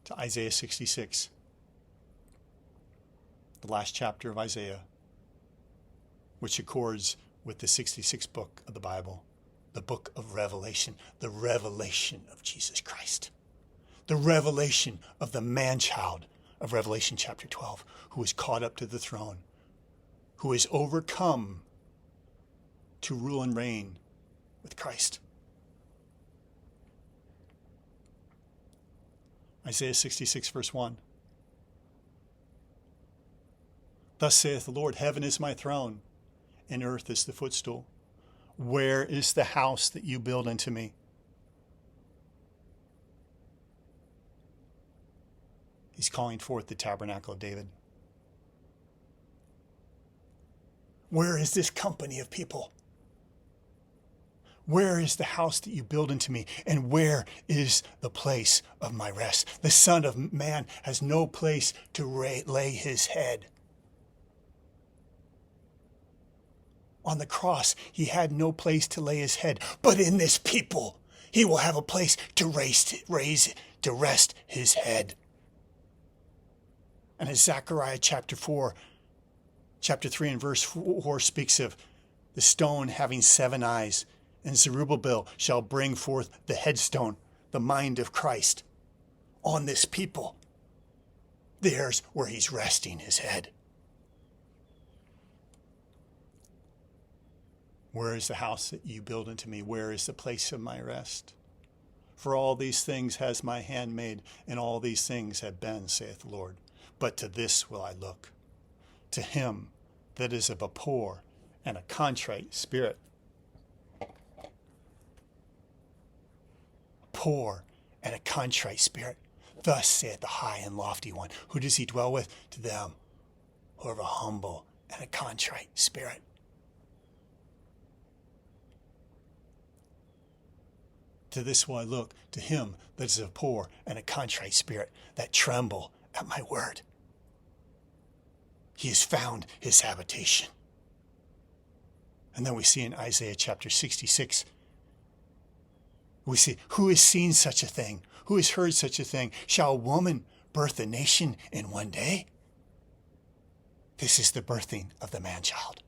To Isaiah 66, the last chapter of Isaiah, which accords with the 66th book of the Bible, the book of Revelation, the revelation of Jesus Christ, the revelation of the man-child of Revelation chapter 12, who is caught up to the throne, who is overcome to rule and reign with Christ. Isaiah 66, verse 1. Thus saith the Lord, heaven is my throne, and earth is the footstool. Where is the house that you build unto me? He's calling forth the tabernacle of David. Where is this company of people? Where is the house that you build unto me? And where is the place of my rest? The Son of Man has no place to lay his head. On the cross, he had no place to lay his head. But in this people, he will have a place to rest his head. And as Zechariah chapter 3 and verse 4 speaks of the stone having 7 eyes, and Zerubbabel shall bring forth the headstone, the mind of Christ, on this people. There's where he's resting his head. Where is the house that you build unto me? Where is the place of my rest? For all these things has my hand made, and all these things have been, saith the Lord. But to this will I look, to him that is of a poor and a contrite spirit. Poor and a contrite spirit. Thus saith the high and lofty one. Who does he dwell with? To them who are a humble and a contrite spirit. To this will I look, to him that is of poor and a contrite spirit, that tremble at my word. He has found his habitation. And then we see in Isaiah chapter 66, we see, who has seen such a thing? Who has heard such a thing? Shall a woman birth a nation in one day? This is the birthing of the man-child.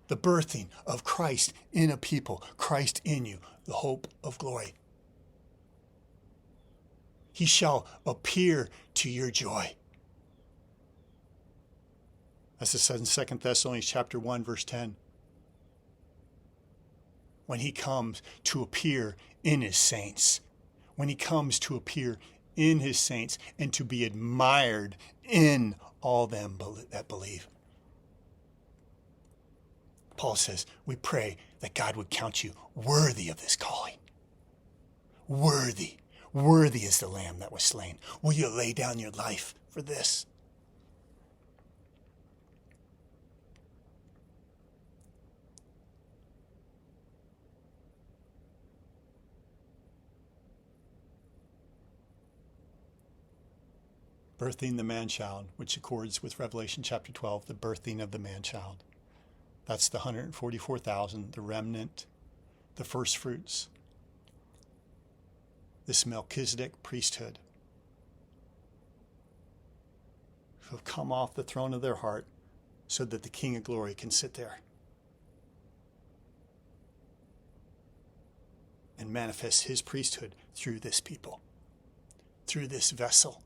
The birthing of Christ in a people, Christ in you, the hope of glory. He shall appear to your joy. As it says in 2 Thessalonians chapter 1, verse 10. When he comes to appear in his saints, when he comes to appear in his saints and to be admired in all them that believe. Paul says, we pray that God would count you worthy of this calling. Worthy. Worthy is the Lamb that was slain. Will you lay down your life for this? Birthing the man-child, which accords with Revelation chapter 12, the birthing of the man-child. That's the 144,000, the remnant, the first fruits. This Melchizedek priesthood who have come off the throne of their heart so that the King of Glory can sit there and manifest his priesthood through this people, through this vessel.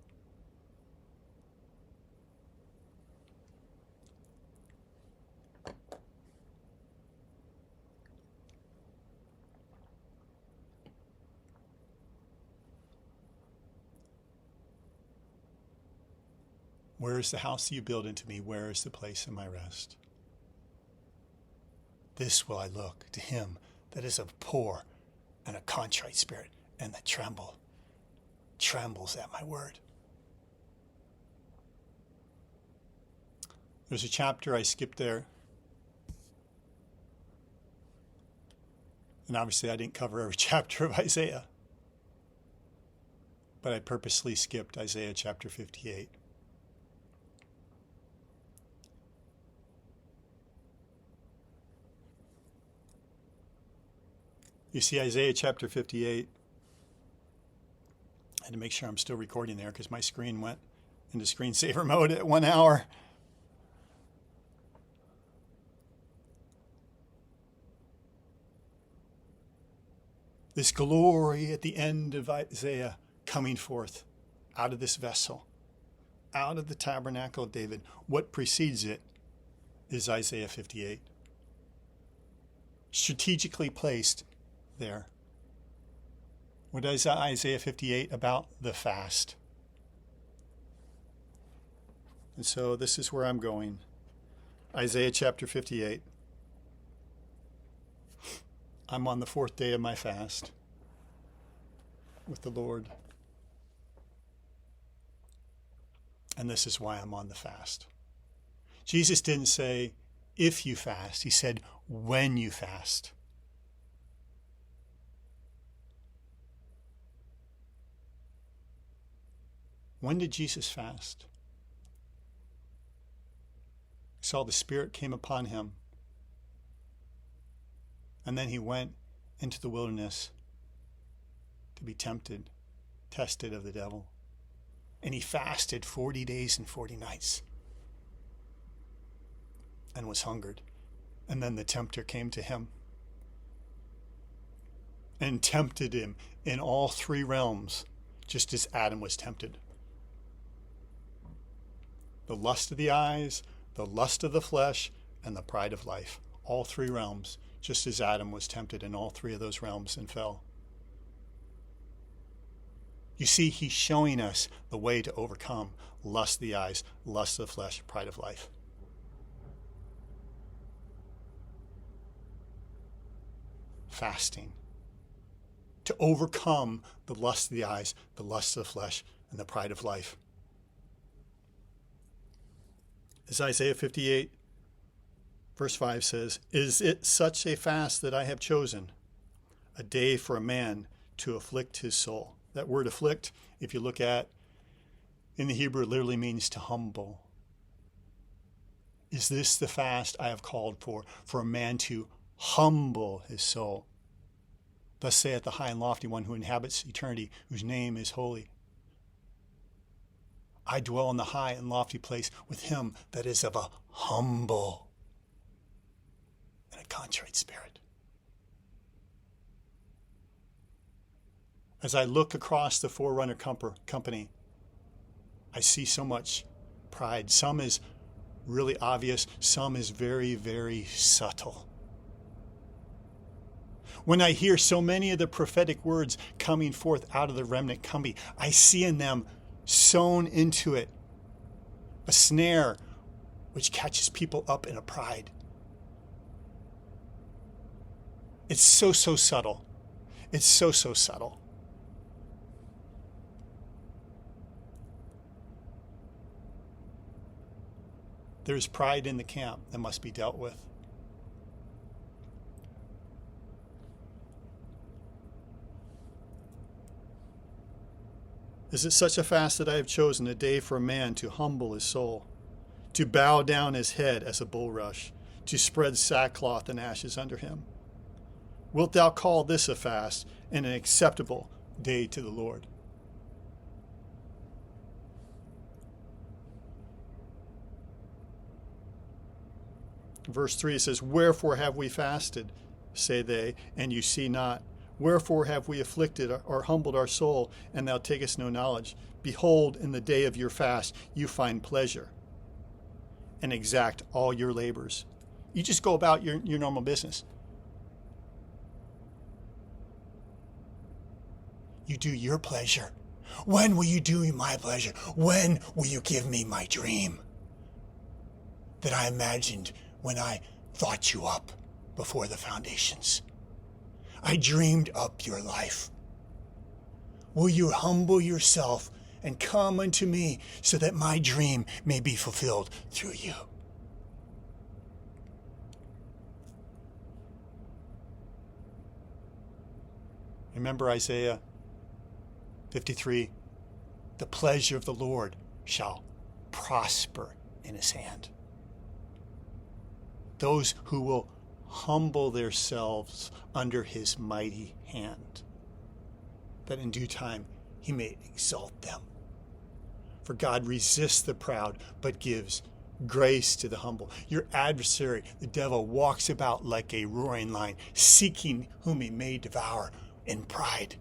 Where is the house you build into me? Where is the place of my rest? This will I look, to him that is of poor and a contrite spirit, and that trembles at my word. There's a chapter I skipped there. And obviously I didn't cover every chapter of Isaiah. But I purposely skipped Isaiah chapter 58. You see, Isaiah chapter 58, I had to make sure I'm still recording there because my screen went into screensaver mode at 1 hour. This glory at the end of Isaiah coming forth out of this vessel, out of the tabernacle of David. What precedes it is Isaiah 58. Strategically placed there. What is Isaiah 58 about? The fast. And so this is where I'm going. Isaiah chapter 58. I'm on the 4th day of my fast with the Lord. And this is why I'm on the fast. Jesus didn't say, if you fast. He said, when you fast. When did Jesus fast? He saw the Spirit came upon him. And then he went into the wilderness to be tempted, tested of the devil. And he fasted 40 days and 40 nights and was hungered. And then the tempter came to him and tempted him in all 3 realms, just as Adam was tempted. The lust of the eyes, the lust of the flesh, and the pride of life. All 3 realms, just as Adam was tempted in all 3 of those realms and fell. You see, he's showing us the way to overcome lust of the eyes, lust of the flesh, pride of life. Fasting. To overcome the lust of the eyes, the lust of the flesh, and the pride of life. As Isaiah 58, verse 5 says, is it such a fast that I have chosen, a day for a man to afflict his soul? That word afflict, if you look at in the Hebrew, it literally means to humble. Is this the fast I have called for a man to humble his soul? Thus saith the high and lofty one who inhabits eternity, whose name is holy. I dwell in the high and lofty place with him that is of a humble and a contrite spirit. As I look across the Forerunner company, I see so much pride. Some is really obvious. Some is very, very subtle. When I hear so many of the prophetic words coming forth out of the remnant company, I see in them sewn into it a snare which catches people up in a pride. It's so subtle. It's so subtle. There's pride in the camp that must be dealt with. Is it such a fast that I have chosen, a day for a man to humble his soul, to bow down his head as a bulrush, to spread sackcloth and ashes under him? Wilt thou call this a fast and an acceptable day to the Lord? Verse 3 says, wherefore have we fasted, say they, and you see not? Wherefore have we afflicted or humbled our soul, and thou takest no knowledge? Behold, in the day of your fast you find pleasure, and exact all your labors. You just go about your normal business. You do your pleasure. When will you do my pleasure? When will you give me my dream that I imagined when I thought you up before the foundations? I dreamed up your life. Will you humble yourself and come unto me so that my dream may be fulfilled through you? Remember Isaiah 53, the pleasure of the Lord shall prosper in his hand. Those who will humble themselves under his mighty hand, that in due time he may exalt them. For God resists the proud, but gives grace to the humble. Your adversary, the devil, walks about like a roaring lion, seeking whom he may devour in pride.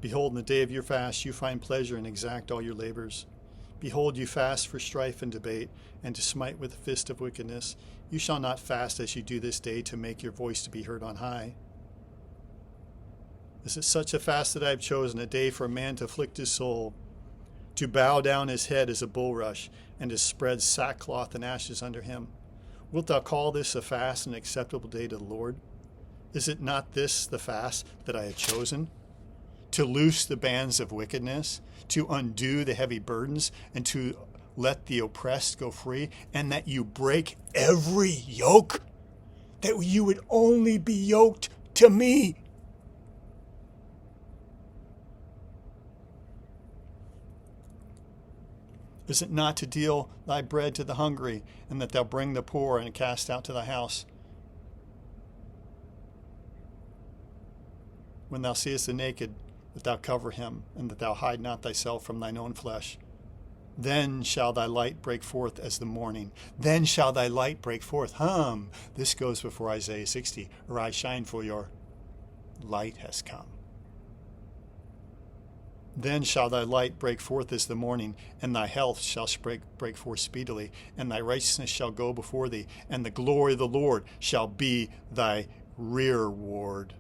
Behold, in the day of your fast, you find pleasure and exact all your labors. Behold, you fast for strife and debate, and to smite with the fist of wickedness. You shall not fast as you do this day to make your voice to be heard on high. This is such a fast that I have chosen, a day for a man to afflict his soul, to bow down his head as a bulrush, and to spread sackcloth and ashes under him. Wilt thou call this a fast and acceptable day to the Lord? Is it not this the fast that I have chosen? To loose the bands of wickedness, to undo the heavy burdens, and to let the oppressed go free, and that you break every yoke, that you would only be yoked to me. Is it not to deal thy bread to the hungry, and that thou bring the poor and cast out to thy house? When thou seest the naked, that thou cover him, and that thou hide not thyself from thine own flesh. Then shall thy light break forth as the morning. Then shall thy light break forth. This goes before Isaiah 60. Arise, shine, for your light has come. Then shall thy light break forth as the morning, and thy health shall break forth speedily, and thy righteousness shall go before thee, and the glory of the Lord shall be thy rearward.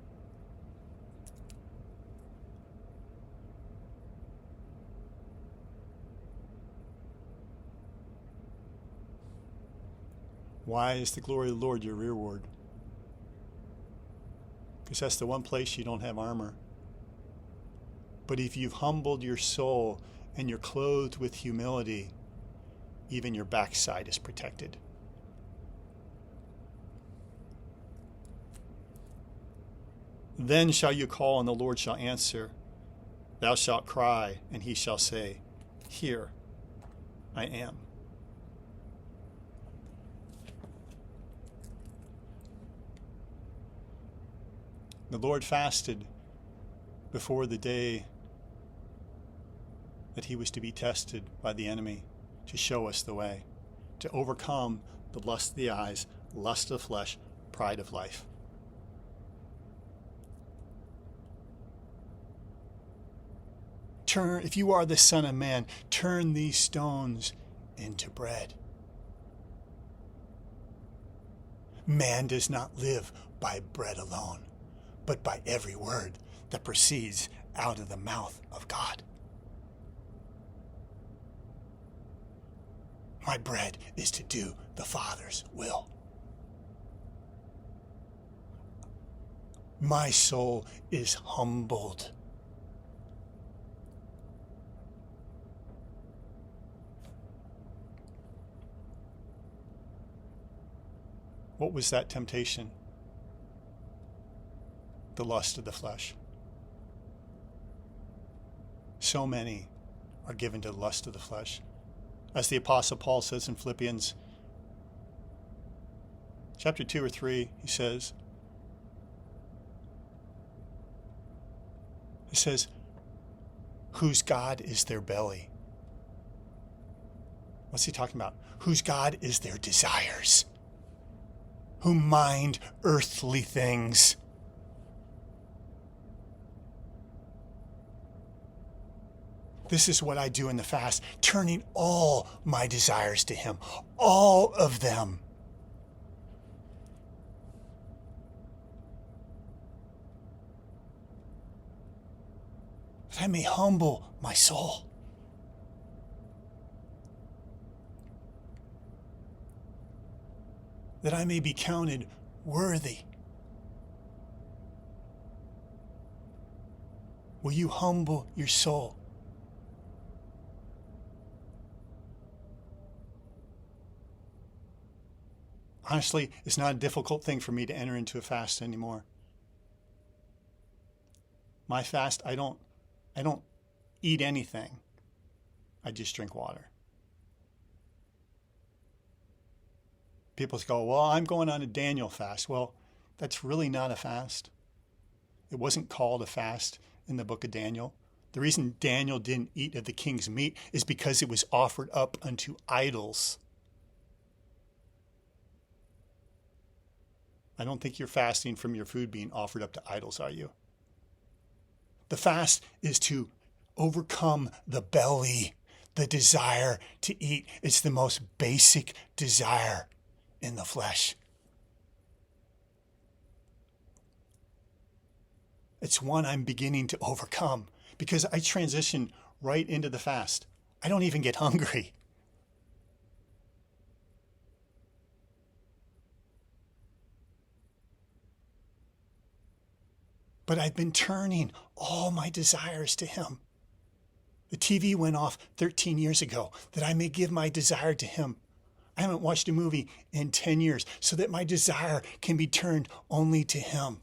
Why is the glory of the Lord your rearward? Because that's the one place you don't have armor. But if you've humbled your soul and you're clothed with humility, even your backside is protected. Then shall you call, and the Lord shall answer. Thou shalt cry, and he shall say, Here I am. The Lord fasted before the day that he was to be tested by the enemy to show us the way, to overcome the lust of the eyes, lust of the flesh, pride of life. If you are the Son of Man, turn these stones into bread. Man does not live by bread alone, but by every word that proceeds out of the mouth of God. My bread is to do the Father's will. My soul is humbled. What was that temptation? The lust of the flesh. So many are given to the lust of the flesh. As the Apostle Paul says in Philippians chapter 2 or 3, he says, whose God is their belly. What's he talking about? Whose God is their desires, who mind earthly things. This is what I do in the fast, turning all my desires to him, all of them. I may humble my soul. That I may be counted worthy. Will you humble your soul? Honestly, it's not a difficult thing for me to enter into a fast anymore. My fast, I don't eat anything. I just drink water. People go, well, I'm going on a Daniel fast. Well, that's really not a fast. It wasn't called a fast in the book of Daniel. The reason Daniel didn't eat of the king's meat is because it was offered up unto idols. I don't think you're fasting from your food being offered up to idols, are you? The fast is to overcome the belly, the desire to eat. It's the most basic desire in the flesh. It's one I'm beginning to overcome because I transition right into the fast. I don't even get hungry. But I've been turning all my desires to Him. The TV went off 13 years ago that I may give my desire to Him. I haven't watched a movie in 10 years so that my desire can be turned only to Him.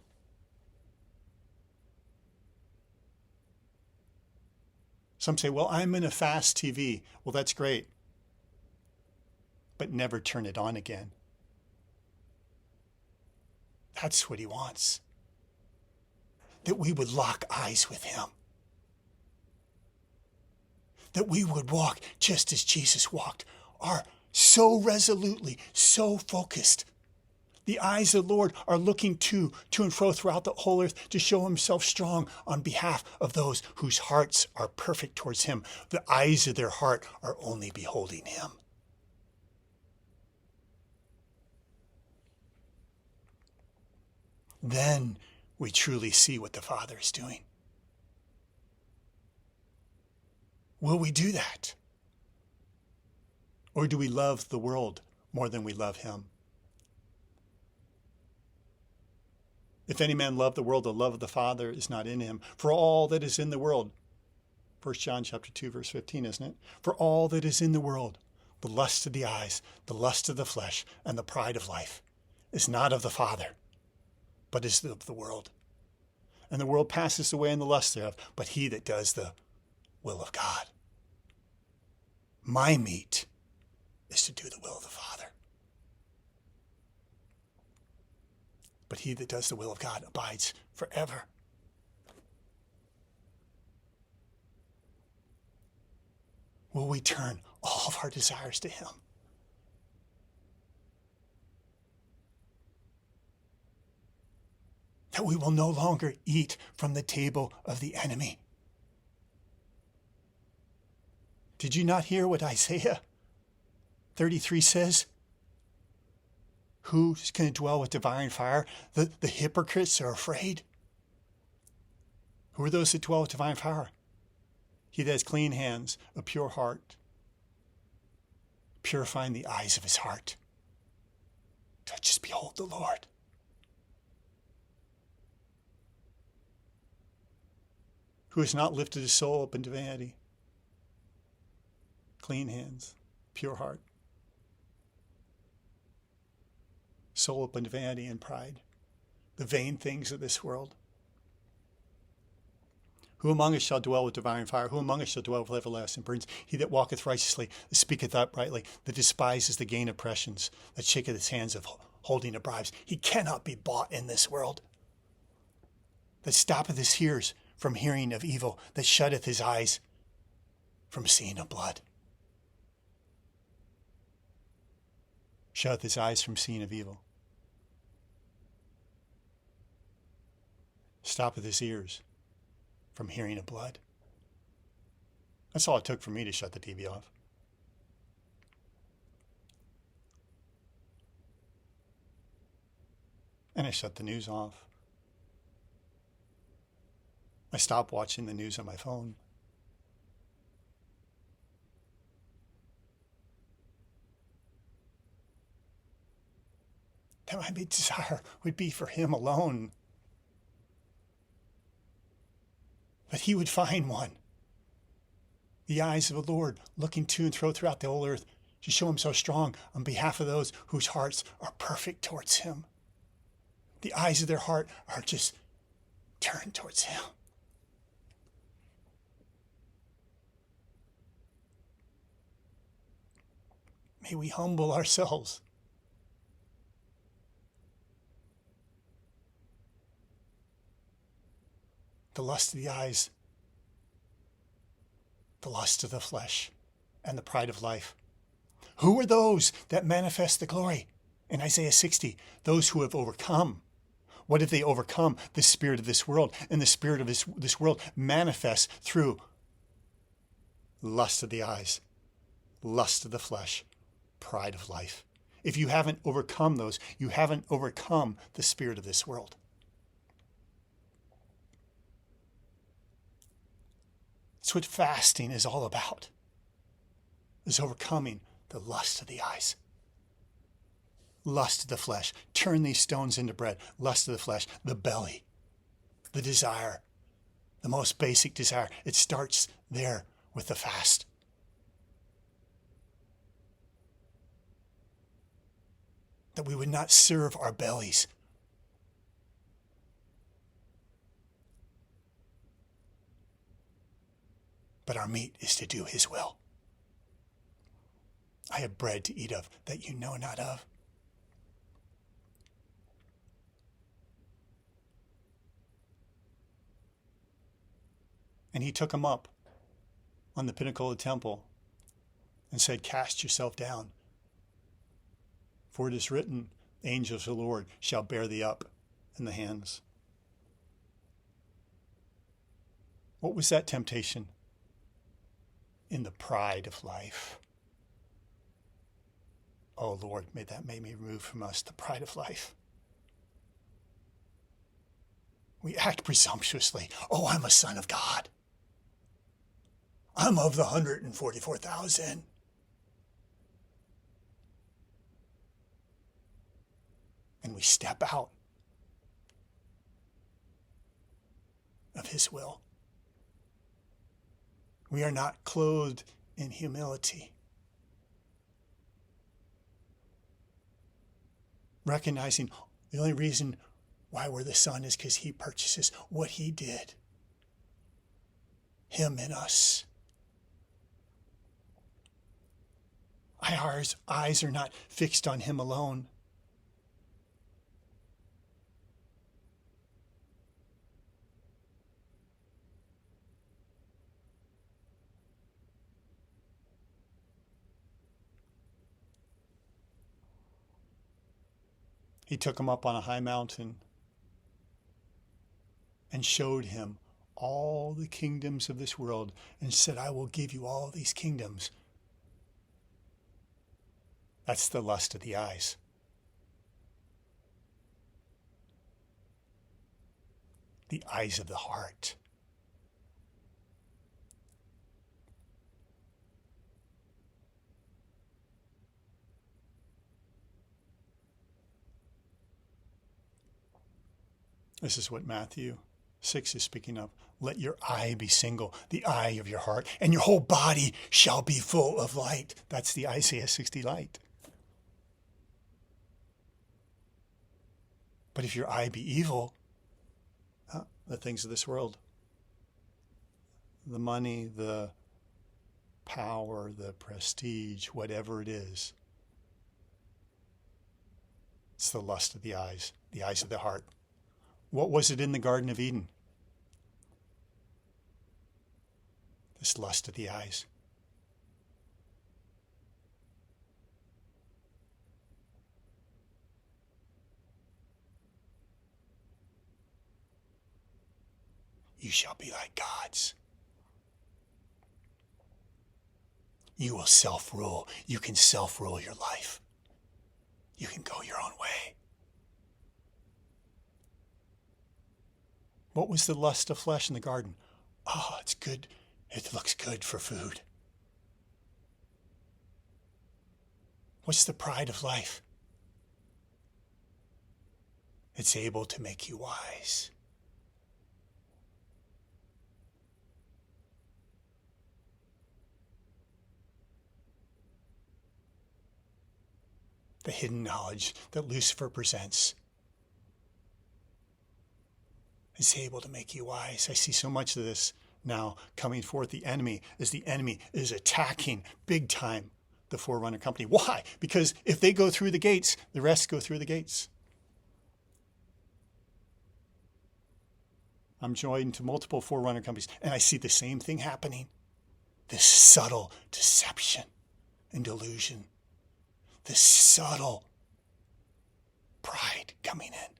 Some say, well, I'm in a fast TV. Well, that's great. But never turn it on again. That's what He wants. That we would lock eyes with Him. That we would walk just as Jesus walked, so resolutely, so focused. The eyes of the Lord are looking to and fro throughout the whole earth to show Himself strong on behalf of those whose hearts are perfect towards Him. The eyes of their heart are only beholding Him. Then we truly see what the Father is doing. Will we do that? Or do we love the world more than we love Him? If any man love the world, the love of the Father is not in him. For all that is in the world, 1 John chapter 2, verse 15, isn't it? For all that is in the world, the lust of the eyes, the lust of the flesh, and the pride of life, is not of the Father, but is of the world. And the world passes away in the lust thereof, but he that does the will of God. My meat is to do the will of the Father. But he that does the will of God abides forever. Will we turn all of our desires to Him? That we will no longer eat from the table of the enemy. Did you not hear what Isaiah 33 says? Who's going to dwell with devouring fire? The hypocrites are afraid. Who are those that dwell with divine fire? He that has clean hands, a pure heart, purifying the eyes of his heart. To just behold the Lord. Who has not lifted his soul up into vanity. Clean hands, pure heart. Soul up into vanity and pride. The vain things of this world. Who among us shall dwell with devouring fire? Who among us shall dwell with everlasting burdens? He that walketh righteously, that speaketh uprightly, that despises the gain oppressions, that shaketh his hands of holding of bribes. He cannot be bought in this world. That stoppeth his ears from hearing of evil, that shutteth his eyes from seeing of blood. Shutteth his eyes from seeing of evil. Stoppeth his ears from hearing of blood. That's all it took for me to shut the TV off. And I shut the news off. I stop watching the news on my phone. That my desire would be for him alone. That he would find one. The eyes of the Lord looking to and fro throughout the whole earth to show himself strong on behalf of those whose hearts are perfect towards him. The eyes of their heart are just turned towards him. May we humble ourselves. The lust of the eyes, the lust of the flesh, and the pride of life. Who are those that manifest the glory? In Isaiah 60, those who have overcome. What have they overcome? The spirit of this world. And the spirit of this world manifests through lust of the eyes, lust of the flesh, pride of life. If you haven't overcome those, you haven't overcome the spirit of this world. It's what fasting is all about, is overcoming the lust of the eyes, lust of the flesh. Turn these stones into bread. Lust of the flesh, the belly, the desire, the most basic desire. It starts there with the fast. That we would not serve our bellies, but our meat is to do his will. I have bread to eat of that you know not of. And he took him up on the pinnacle of the temple and said, cast yourself down. For it is written, angels of the Lord shall bear thee up in the hands. What was that temptation? In the pride of life. Oh Lord, may me remove from us the pride of life. We act presumptuously. Oh, I'm a son of God. I'm of the 144,000. And we step out of his will. We are not clothed in humility. Recognizing the only reason why we're the son is because he purchases what he did. Him in us. Our eyes are not fixed on him alone. He took him up on a high mountain and showed him all the kingdoms of this world and said, I will give you all these kingdoms. That's the lust of the eyes. The eyes of the heart. This is what Matthew 6 is speaking of. Let your eye be single, the eye of your heart, and your whole body shall be full of light. That's the Isaiah 60 light. But if your eye be evil, the things of this world, the money, the power, the prestige, whatever it is, it's the lust of the eyes of the heart. What was it in the Garden of Eden? This lust of the eyes. You shall be like gods. You will self-rule. You can self-rule your life. You can go your own way. What was the lust of flesh in the garden? Oh, it's good. It looks good for food. What's the pride of life? It's able to make you wise. The hidden knowledge that Lucifer presents is able to make you wise. I see so much of this now coming forth. The enemy is attacking big time the Forerunner Company. Why? Because if they go through the gates, the rest go through the gates. I'm joined to multiple Forerunner companies, and I see the same thing happening. This subtle deception and delusion. This subtle pride coming in.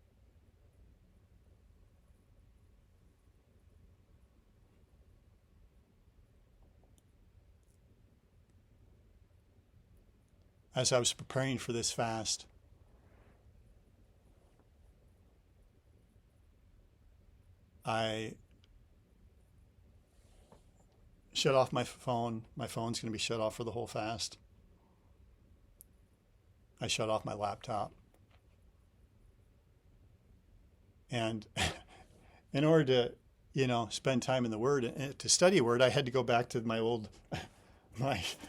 As I was preparing for this fast, I shut off my phone. My phone's going to be shut off for the whole fast. I shut off my laptop. And in order to, spend time in the Word and to study a word, I had to go back to my old,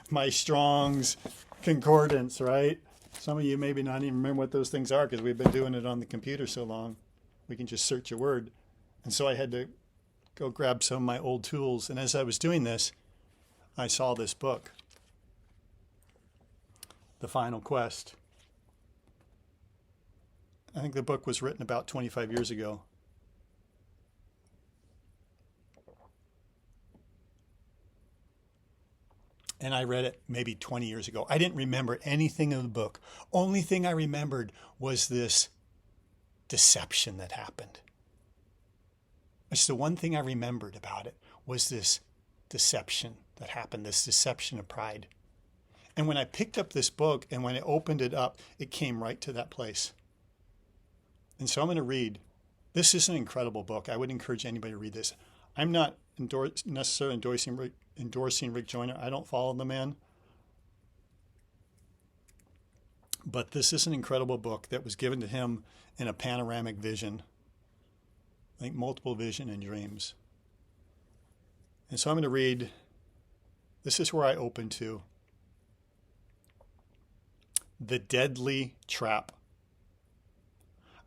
my Strong's Concordance, right? Some of you maybe not even remember what those things are because we've been doing it on the computer so long. We can just search a word. And so I had to go grab some of my old tools. And as I was doing this, I saw this book, The Final Quest. I think the book was written about 25 years ago. And I read it maybe 20 years ago. I didn't remember anything of the book. Only thing I remembered was this deception that happened. It's the one thing I remembered about it was this deception that happened, this deception of pride. And when I picked up this book and when I opened it up, it came right to that place. And so I'm going to read. This is an incredible book. I would encourage anybody to read this. I'm not necessarily endorsing Rick Joyner. I don't follow the man. But this is an incredible book that was given to him in a panoramic vision. I think multiple vision and dreams. And so I'm going to read. This is where I open to. The Deadly Trap.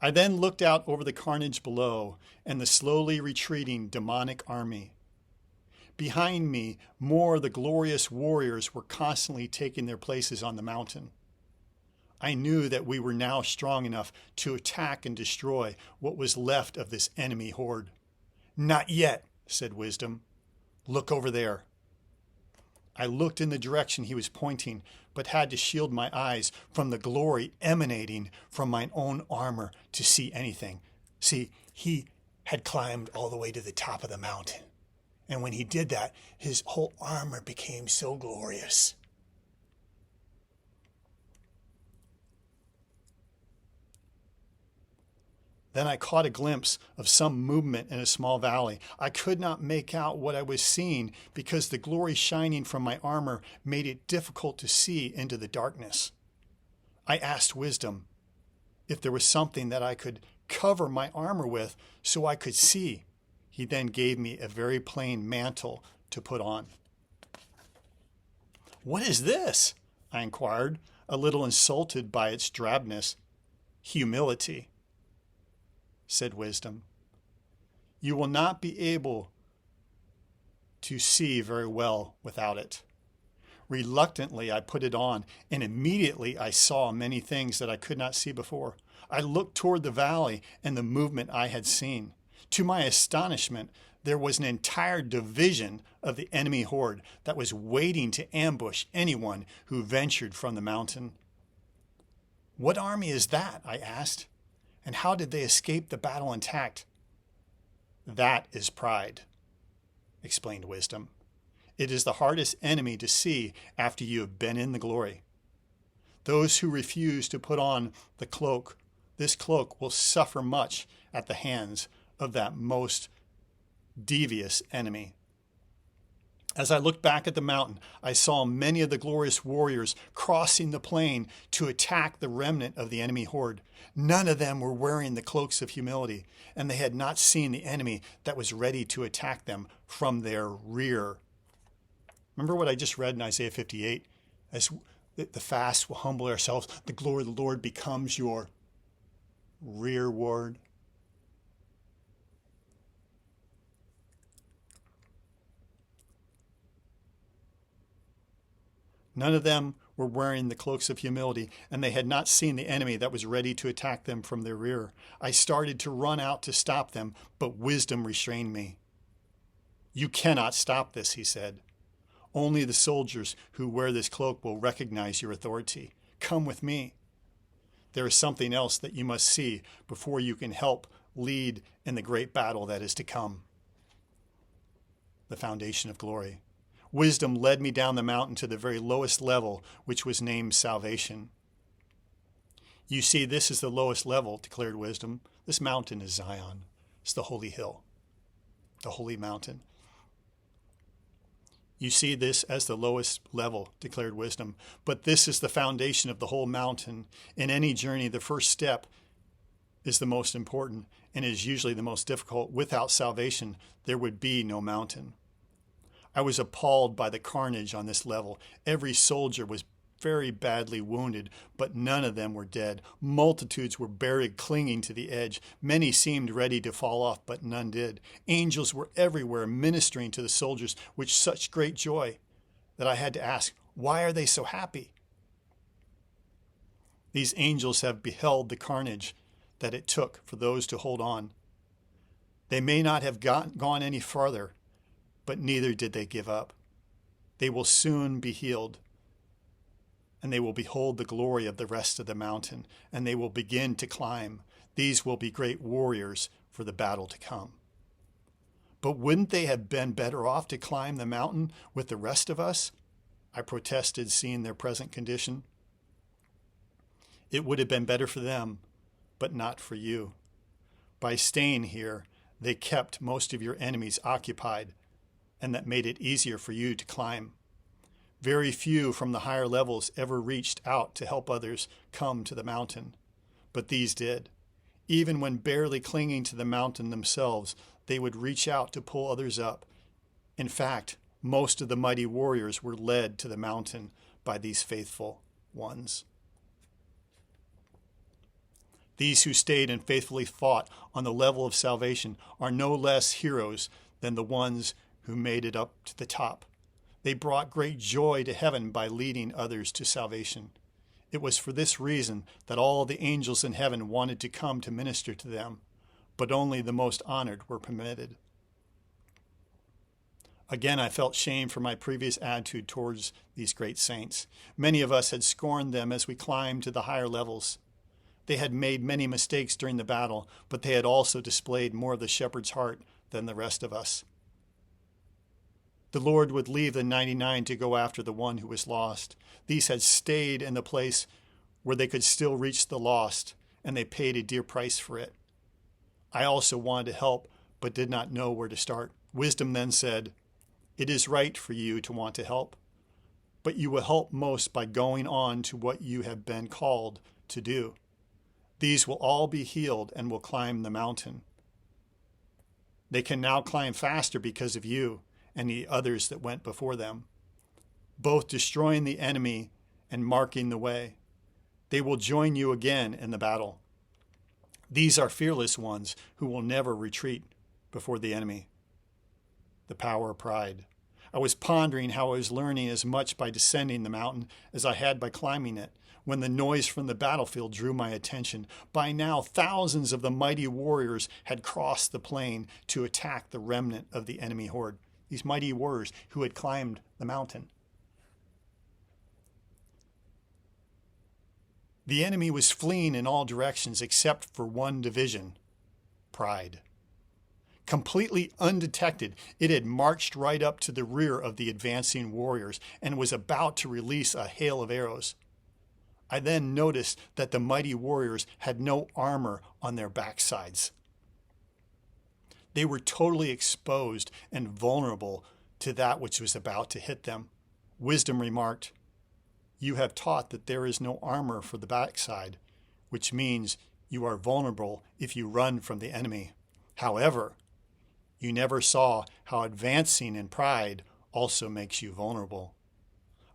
I then looked out over the carnage below and the slowly retreating demonic army. Behind me, more of the glorious warriors were constantly taking their places on the mountain. I knew that we were now strong enough to attack and destroy what was left of this enemy horde. Not yet, said Wisdom. Look over there. I looked in the direction he was pointing, but had to shield my eyes from the glory emanating from mine own armor to see anything. See, he had climbed all the way to the top of the mountain. And when he did that, his whole armor became so glorious. Then I caught a glimpse of some movement in a small valley. I could not make out what I was seeing because the glory shining from my armor made it difficult to see into the darkness. I asked Wisdom if there was something that I could cover my armor with so I could see. He then gave me a very plain mantle to put on. What is this? I inquired, a little insulted by its drabness. Humility, said Wisdom. You will not be able to see very well without it. Reluctantly, I put it on, and immediately I saw many things that I could not see before. I looked toward the valley and the movement I had seen. To my astonishment, there was an entire division of the enemy horde that was waiting to ambush anyone who ventured from the mountain. What army is that? I asked. And how did they escape the battle intact? That is pride, explained Wisdom. It is the hardest enemy to see after you have been in the glory. Those who refuse to put on the cloak, this cloak will suffer much at the hands of that most devious enemy. As I looked back at the mountain, I saw many of the glorious warriors crossing the plain to attack the remnant of the enemy horde. None of them were wearing the cloaks of humility, and they had not seen the enemy that was ready to attack them from their rear. Remember what I just read in Isaiah 58? As the fast will humble ourselves, the glory of the Lord becomes your rearward. None of them were wearing the cloaks of humility, and they had not seen the enemy that was ready to attack them from their rear. I started to run out to stop them, but wisdom restrained me. "You cannot stop this," he said. "Only the soldiers who wear this cloak will recognize your authority. Come with me. There is something else that you must see before you can help lead in the great battle that is to come." The foundation of glory. Wisdom led me down the mountain to the very lowest level, which was named salvation. "You see, this is the lowest level," declared Wisdom. "This mountain is Zion. It's the holy hill, the holy mountain. You see this as the lowest level," declared Wisdom, "but this is the foundation of the whole mountain. In any journey, the first step is the most important and is usually the most difficult. Without salvation, there would be no mountain." I was appalled by the carnage on this level. Every soldier was very badly wounded, but none of them were dead. Multitudes were buried, clinging to the edge. Many seemed ready to fall off, but none did. Angels were everywhere, ministering to the soldiers with such great joy that I had to ask, why are they so happy? These angels have beheld the carnage that it took for those to hold on. They may not have gone any farther, but neither did they give up. They will soon be healed, and they will behold the glory of the rest of the mountain, and they will begin to climb. These will be great warriors for the battle to come. But wouldn't they have been better off to climb the mountain with the rest of us? I protested, seeing their present condition. It would have been better for them, but not for you. By staying here, they kept most of your enemies occupied, and that made it easier for you to climb. Very few from the higher levels ever reached out to help others come to the mountain, but these did. Even when barely clinging to the mountain themselves, they would reach out to pull others up. In fact, most of the mighty warriors were led to the mountain by these faithful ones. These who stayed and faithfully fought on the level of salvation are no less heroes than the ones who made it up to the top. They brought great joy to heaven by leading others to salvation. It was for this reason that all the angels in heaven wanted to come to minister to them, but only the most honored were permitted. Again, I felt shame for my previous attitude towards these great saints. Many of us had scorned them as we climbed to the higher levels. They had made many mistakes during the battle, but they had also displayed more of the shepherd's heart than the rest of us. The Lord would leave the 99 to go after the one who was lost. These had stayed in the place where they could still reach the lost, and they paid a dear price for it. I also wanted to help, but did not know where to start. Wisdom then said, "It is right for you to want to help, but you will help most by going on to what you have been called to do. These will all be healed and will climb the mountain. They can now climb faster because of you and the others that went before them, both destroying the enemy and marking the way. They will join you again in the battle. These are fearless ones who will never retreat before the enemy." The power of pride. I was pondering how I was learning as much by descending the mountain as I had by climbing it, when the noise from the battlefield drew my attention. By now, thousands of the mighty warriors had crossed the plain to attack the remnant of the enemy horde. These mighty warriors who had climbed the mountain. The enemy was fleeing in all directions except for one division, pride. Completely undetected, it had marched right up to the rear of the advancing warriors and was about to release a hail of arrows. I then noticed that the mighty warriors had no armor on their backsides. They were totally exposed and vulnerable to that which was about to hit them. Wisdom remarked, "You have taught that there is no armor for the backside, which means you are vulnerable if you run from the enemy. However, you never saw how advancing in pride also makes you vulnerable."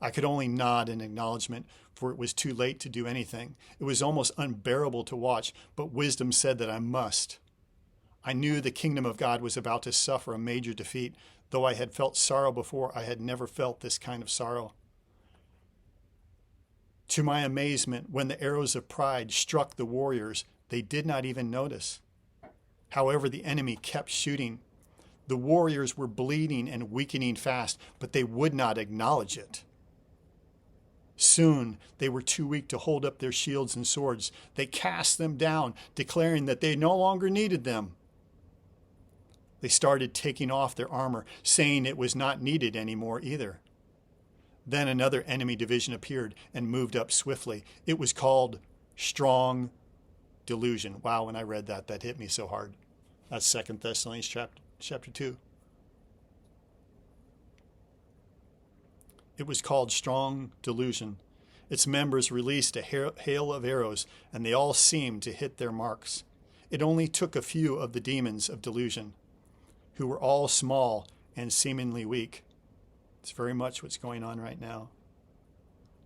I could only nod in acknowledgement, for it was too late to do anything. It was almost unbearable to watch, but wisdom said that I must. I knew the kingdom of God was about to suffer a major defeat. Though I had felt sorrow before, I had never felt this kind of sorrow. To my amazement, when the arrows of pride struck the warriors, they did not even notice. However, the enemy kept shooting. The warriors were bleeding and weakening fast, but they would not acknowledge it. Soon, they were too weak to hold up their shields and swords. They cast them down, declaring that they no longer needed them. They started taking off their armor, saying it was not needed anymore either. Then another enemy division appeared and moved up swiftly. It was called strong delusion. Wow, when I read that, that hit me so hard. That's 2 Thessalonians chapter 2. It was called strong delusion. Its members released a hail of arrows, and they all seemed to hit their marks. It only took a few of the demons of delusion, who were all small and seemingly weak. It's very much what's going on right now,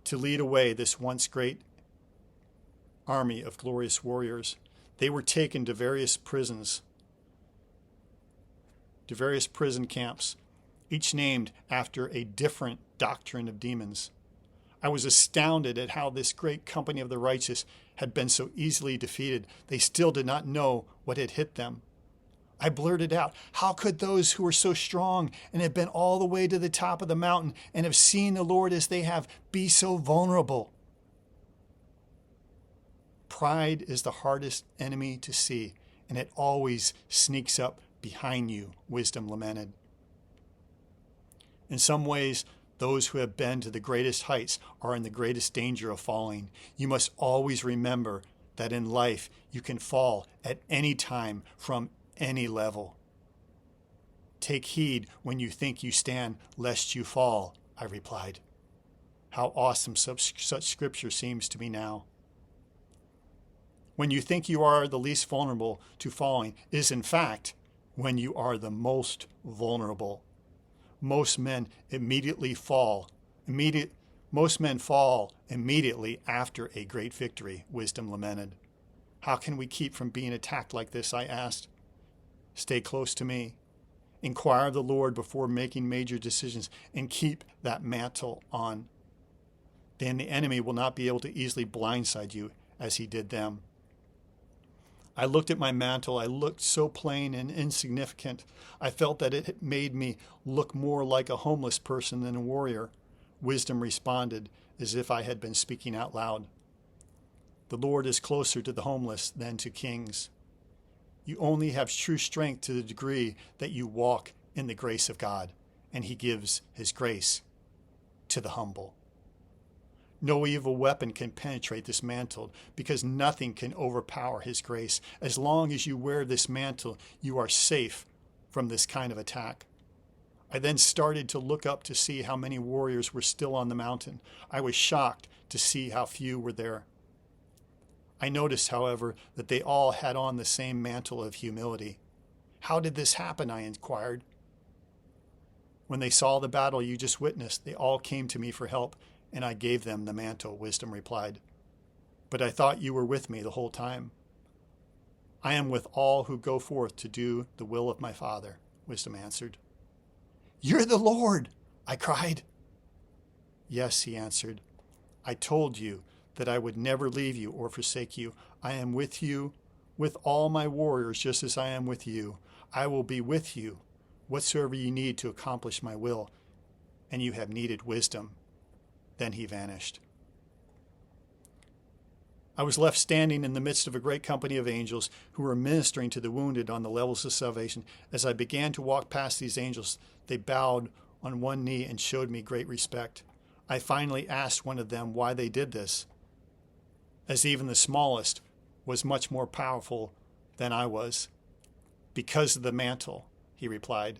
to lead away this once great army of glorious warriors. They were taken to various prisons, to various prison camps, each named after a different doctrine of demons. I was astounded at how this great company of the righteous had been so easily defeated. They still did not know what had hit them. I blurted out, "How could those who are so strong and have been all the way to the top of the mountain and have seen the Lord as they have be so vulnerable?" Pride is the hardest enemy to see, and it always sneaks up behind you, wisdom lamented. In some ways, those who have been to the greatest heights are in the greatest danger of falling. You must always remember that in life you can fall at any time from any level. "Take heed when you think you stand, lest you fall," I replied. How awesome such scripture seems to me now. When you think you are the least vulnerable to falling is in fact when you are the most vulnerable. Most men fall immediately after a great victory, wisdom lamented. How can we keep from being attacked like this, I asked. Stay close to me. Inquire of the Lord before making major decisions and keep that mantle on. Then the enemy will not be able to easily blindside you as he did them. I looked at my mantle. I looked so plain and insignificant. I felt that it made me look more like a homeless person than a warrior. Wisdom responded as if I had been speaking out loud. The Lord is closer to the homeless than to kings. You only have true strength to the degree that you walk in the grace of God, and he gives his grace to the humble. No evil weapon can penetrate this mantle because nothing can overpower his grace. As long as you wear this mantle, you are safe from this kind of attack. I then started to look up to see how many warriors were still on the mountain. I was shocked to see how few were there. I noticed, however, that they all had on the same mantle of humility. How did this happen? I inquired. When they saw the battle you just witnessed, they all came to me for help, and I gave them the mantle, Wisdom replied. But I thought you were with me the whole time. I am with all who go forth to do the will of my Father, Wisdom answered. You're the Lord, I cried. Yes, he answered. I told you that I would never leave you or forsake you. I am with you, with all my warriors, just as I am with you. I will be with you, whatsoever you need to accomplish my will, and you have needed wisdom. Then he vanished. I was left standing in the midst of a great company of angels who were ministering to the wounded on the levels of salvation. As I began to walk past these angels, they bowed on one knee and showed me great respect. I finally asked one of them why they did this, as even the smallest was much more powerful than I was. Because of the mantle, he replied.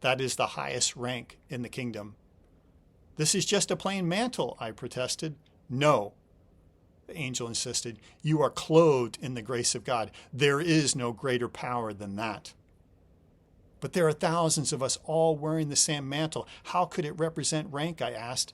That is the highest rank in the kingdom. This is just a plain mantle, I protested. No, the angel insisted. You are clothed in the grace of God. There is no greater power than that. But there are thousands of us all wearing the same mantle. How could it represent rank, I asked.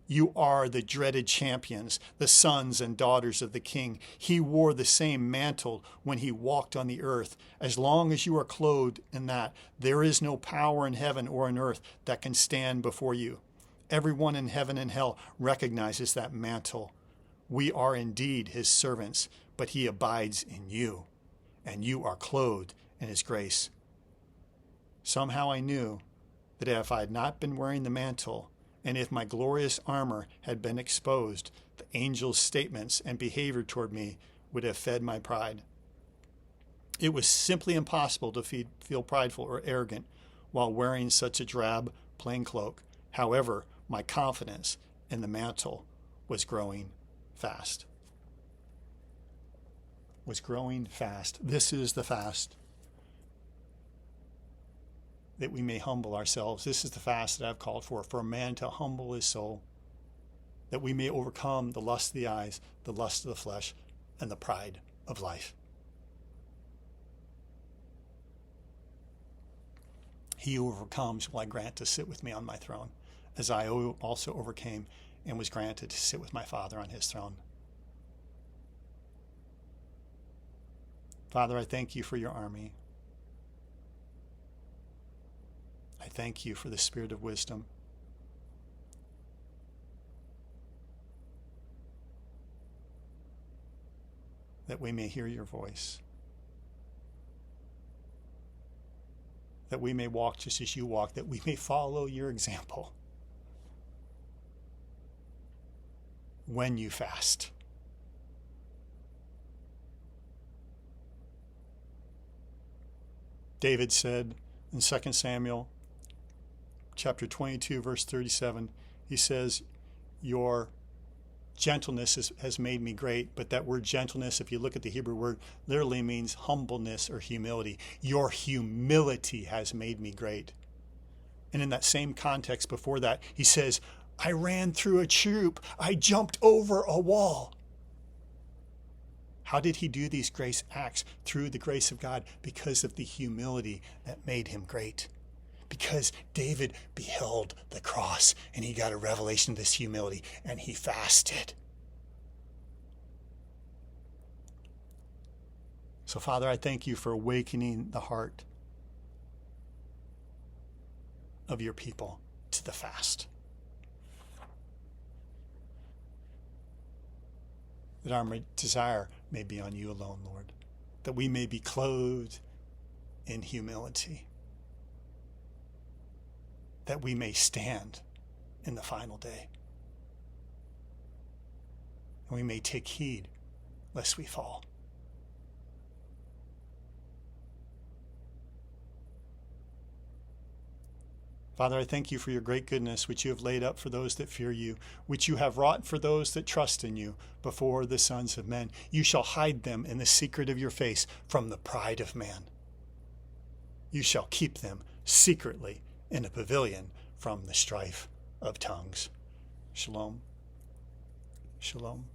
You are the dreaded champions, the sons and daughters of the king. He wore the same mantle when he walked on the earth. As long as you are clothed in that, there is no power in heaven or on earth that can stand before you. Everyone in heaven and hell recognizes that mantle. We are indeed his servants, but he abides in you, and you are clothed in his grace. Somehow I knew that if I had not been wearing the mantle, and if my glorious armor had been exposed, the angel's statements and behavior toward me would have fed my pride. It was simply impossible to feel prideful or arrogant while wearing such a drab, plain cloak. However, my confidence in the mantle was growing fast. This is the fast that we may humble ourselves. This is the fast that I've called for a man to humble his soul, that we may overcome the lust of the eyes, the lust of the flesh, and the pride of life. He who overcomes will I grant to sit with me on my throne, as I also overcame and was granted to sit with my Father on his throne. Father, I thank you for your army. I thank you for the spirit of wisdom. That we may hear your voice. That we may walk just as you walk, that we may follow your example when you fast. David said in 2 Samuel chapter 22, verse 37, he says, your gentleness has made me great. But that word gentleness, if you look at the Hebrew word, literally means humbleness or humility. Your humility has made me great. And in that same context before that, he says, I ran through a troop. I jumped over a wall. How did he do these grace acts? Through the grace of God, because of the humility that made him great. Because David beheld the cross and he got a revelation of this humility and he fasted. So, Father, I thank you for awakening the heart of your people to the fast. That our desire may be on you alone, Lord. That we may be clothed in humility. That we may stand in the final day. And we may take heed lest we fall. Father, I thank you for your great goodness, which you have laid up for those that fear you, which you have wrought for those that trust in you before the sons of men. You shall hide them in the secret of your face from the pride of man. You shall keep them secretly in a pavilion from the strife of tongues. Shalom. Shalom.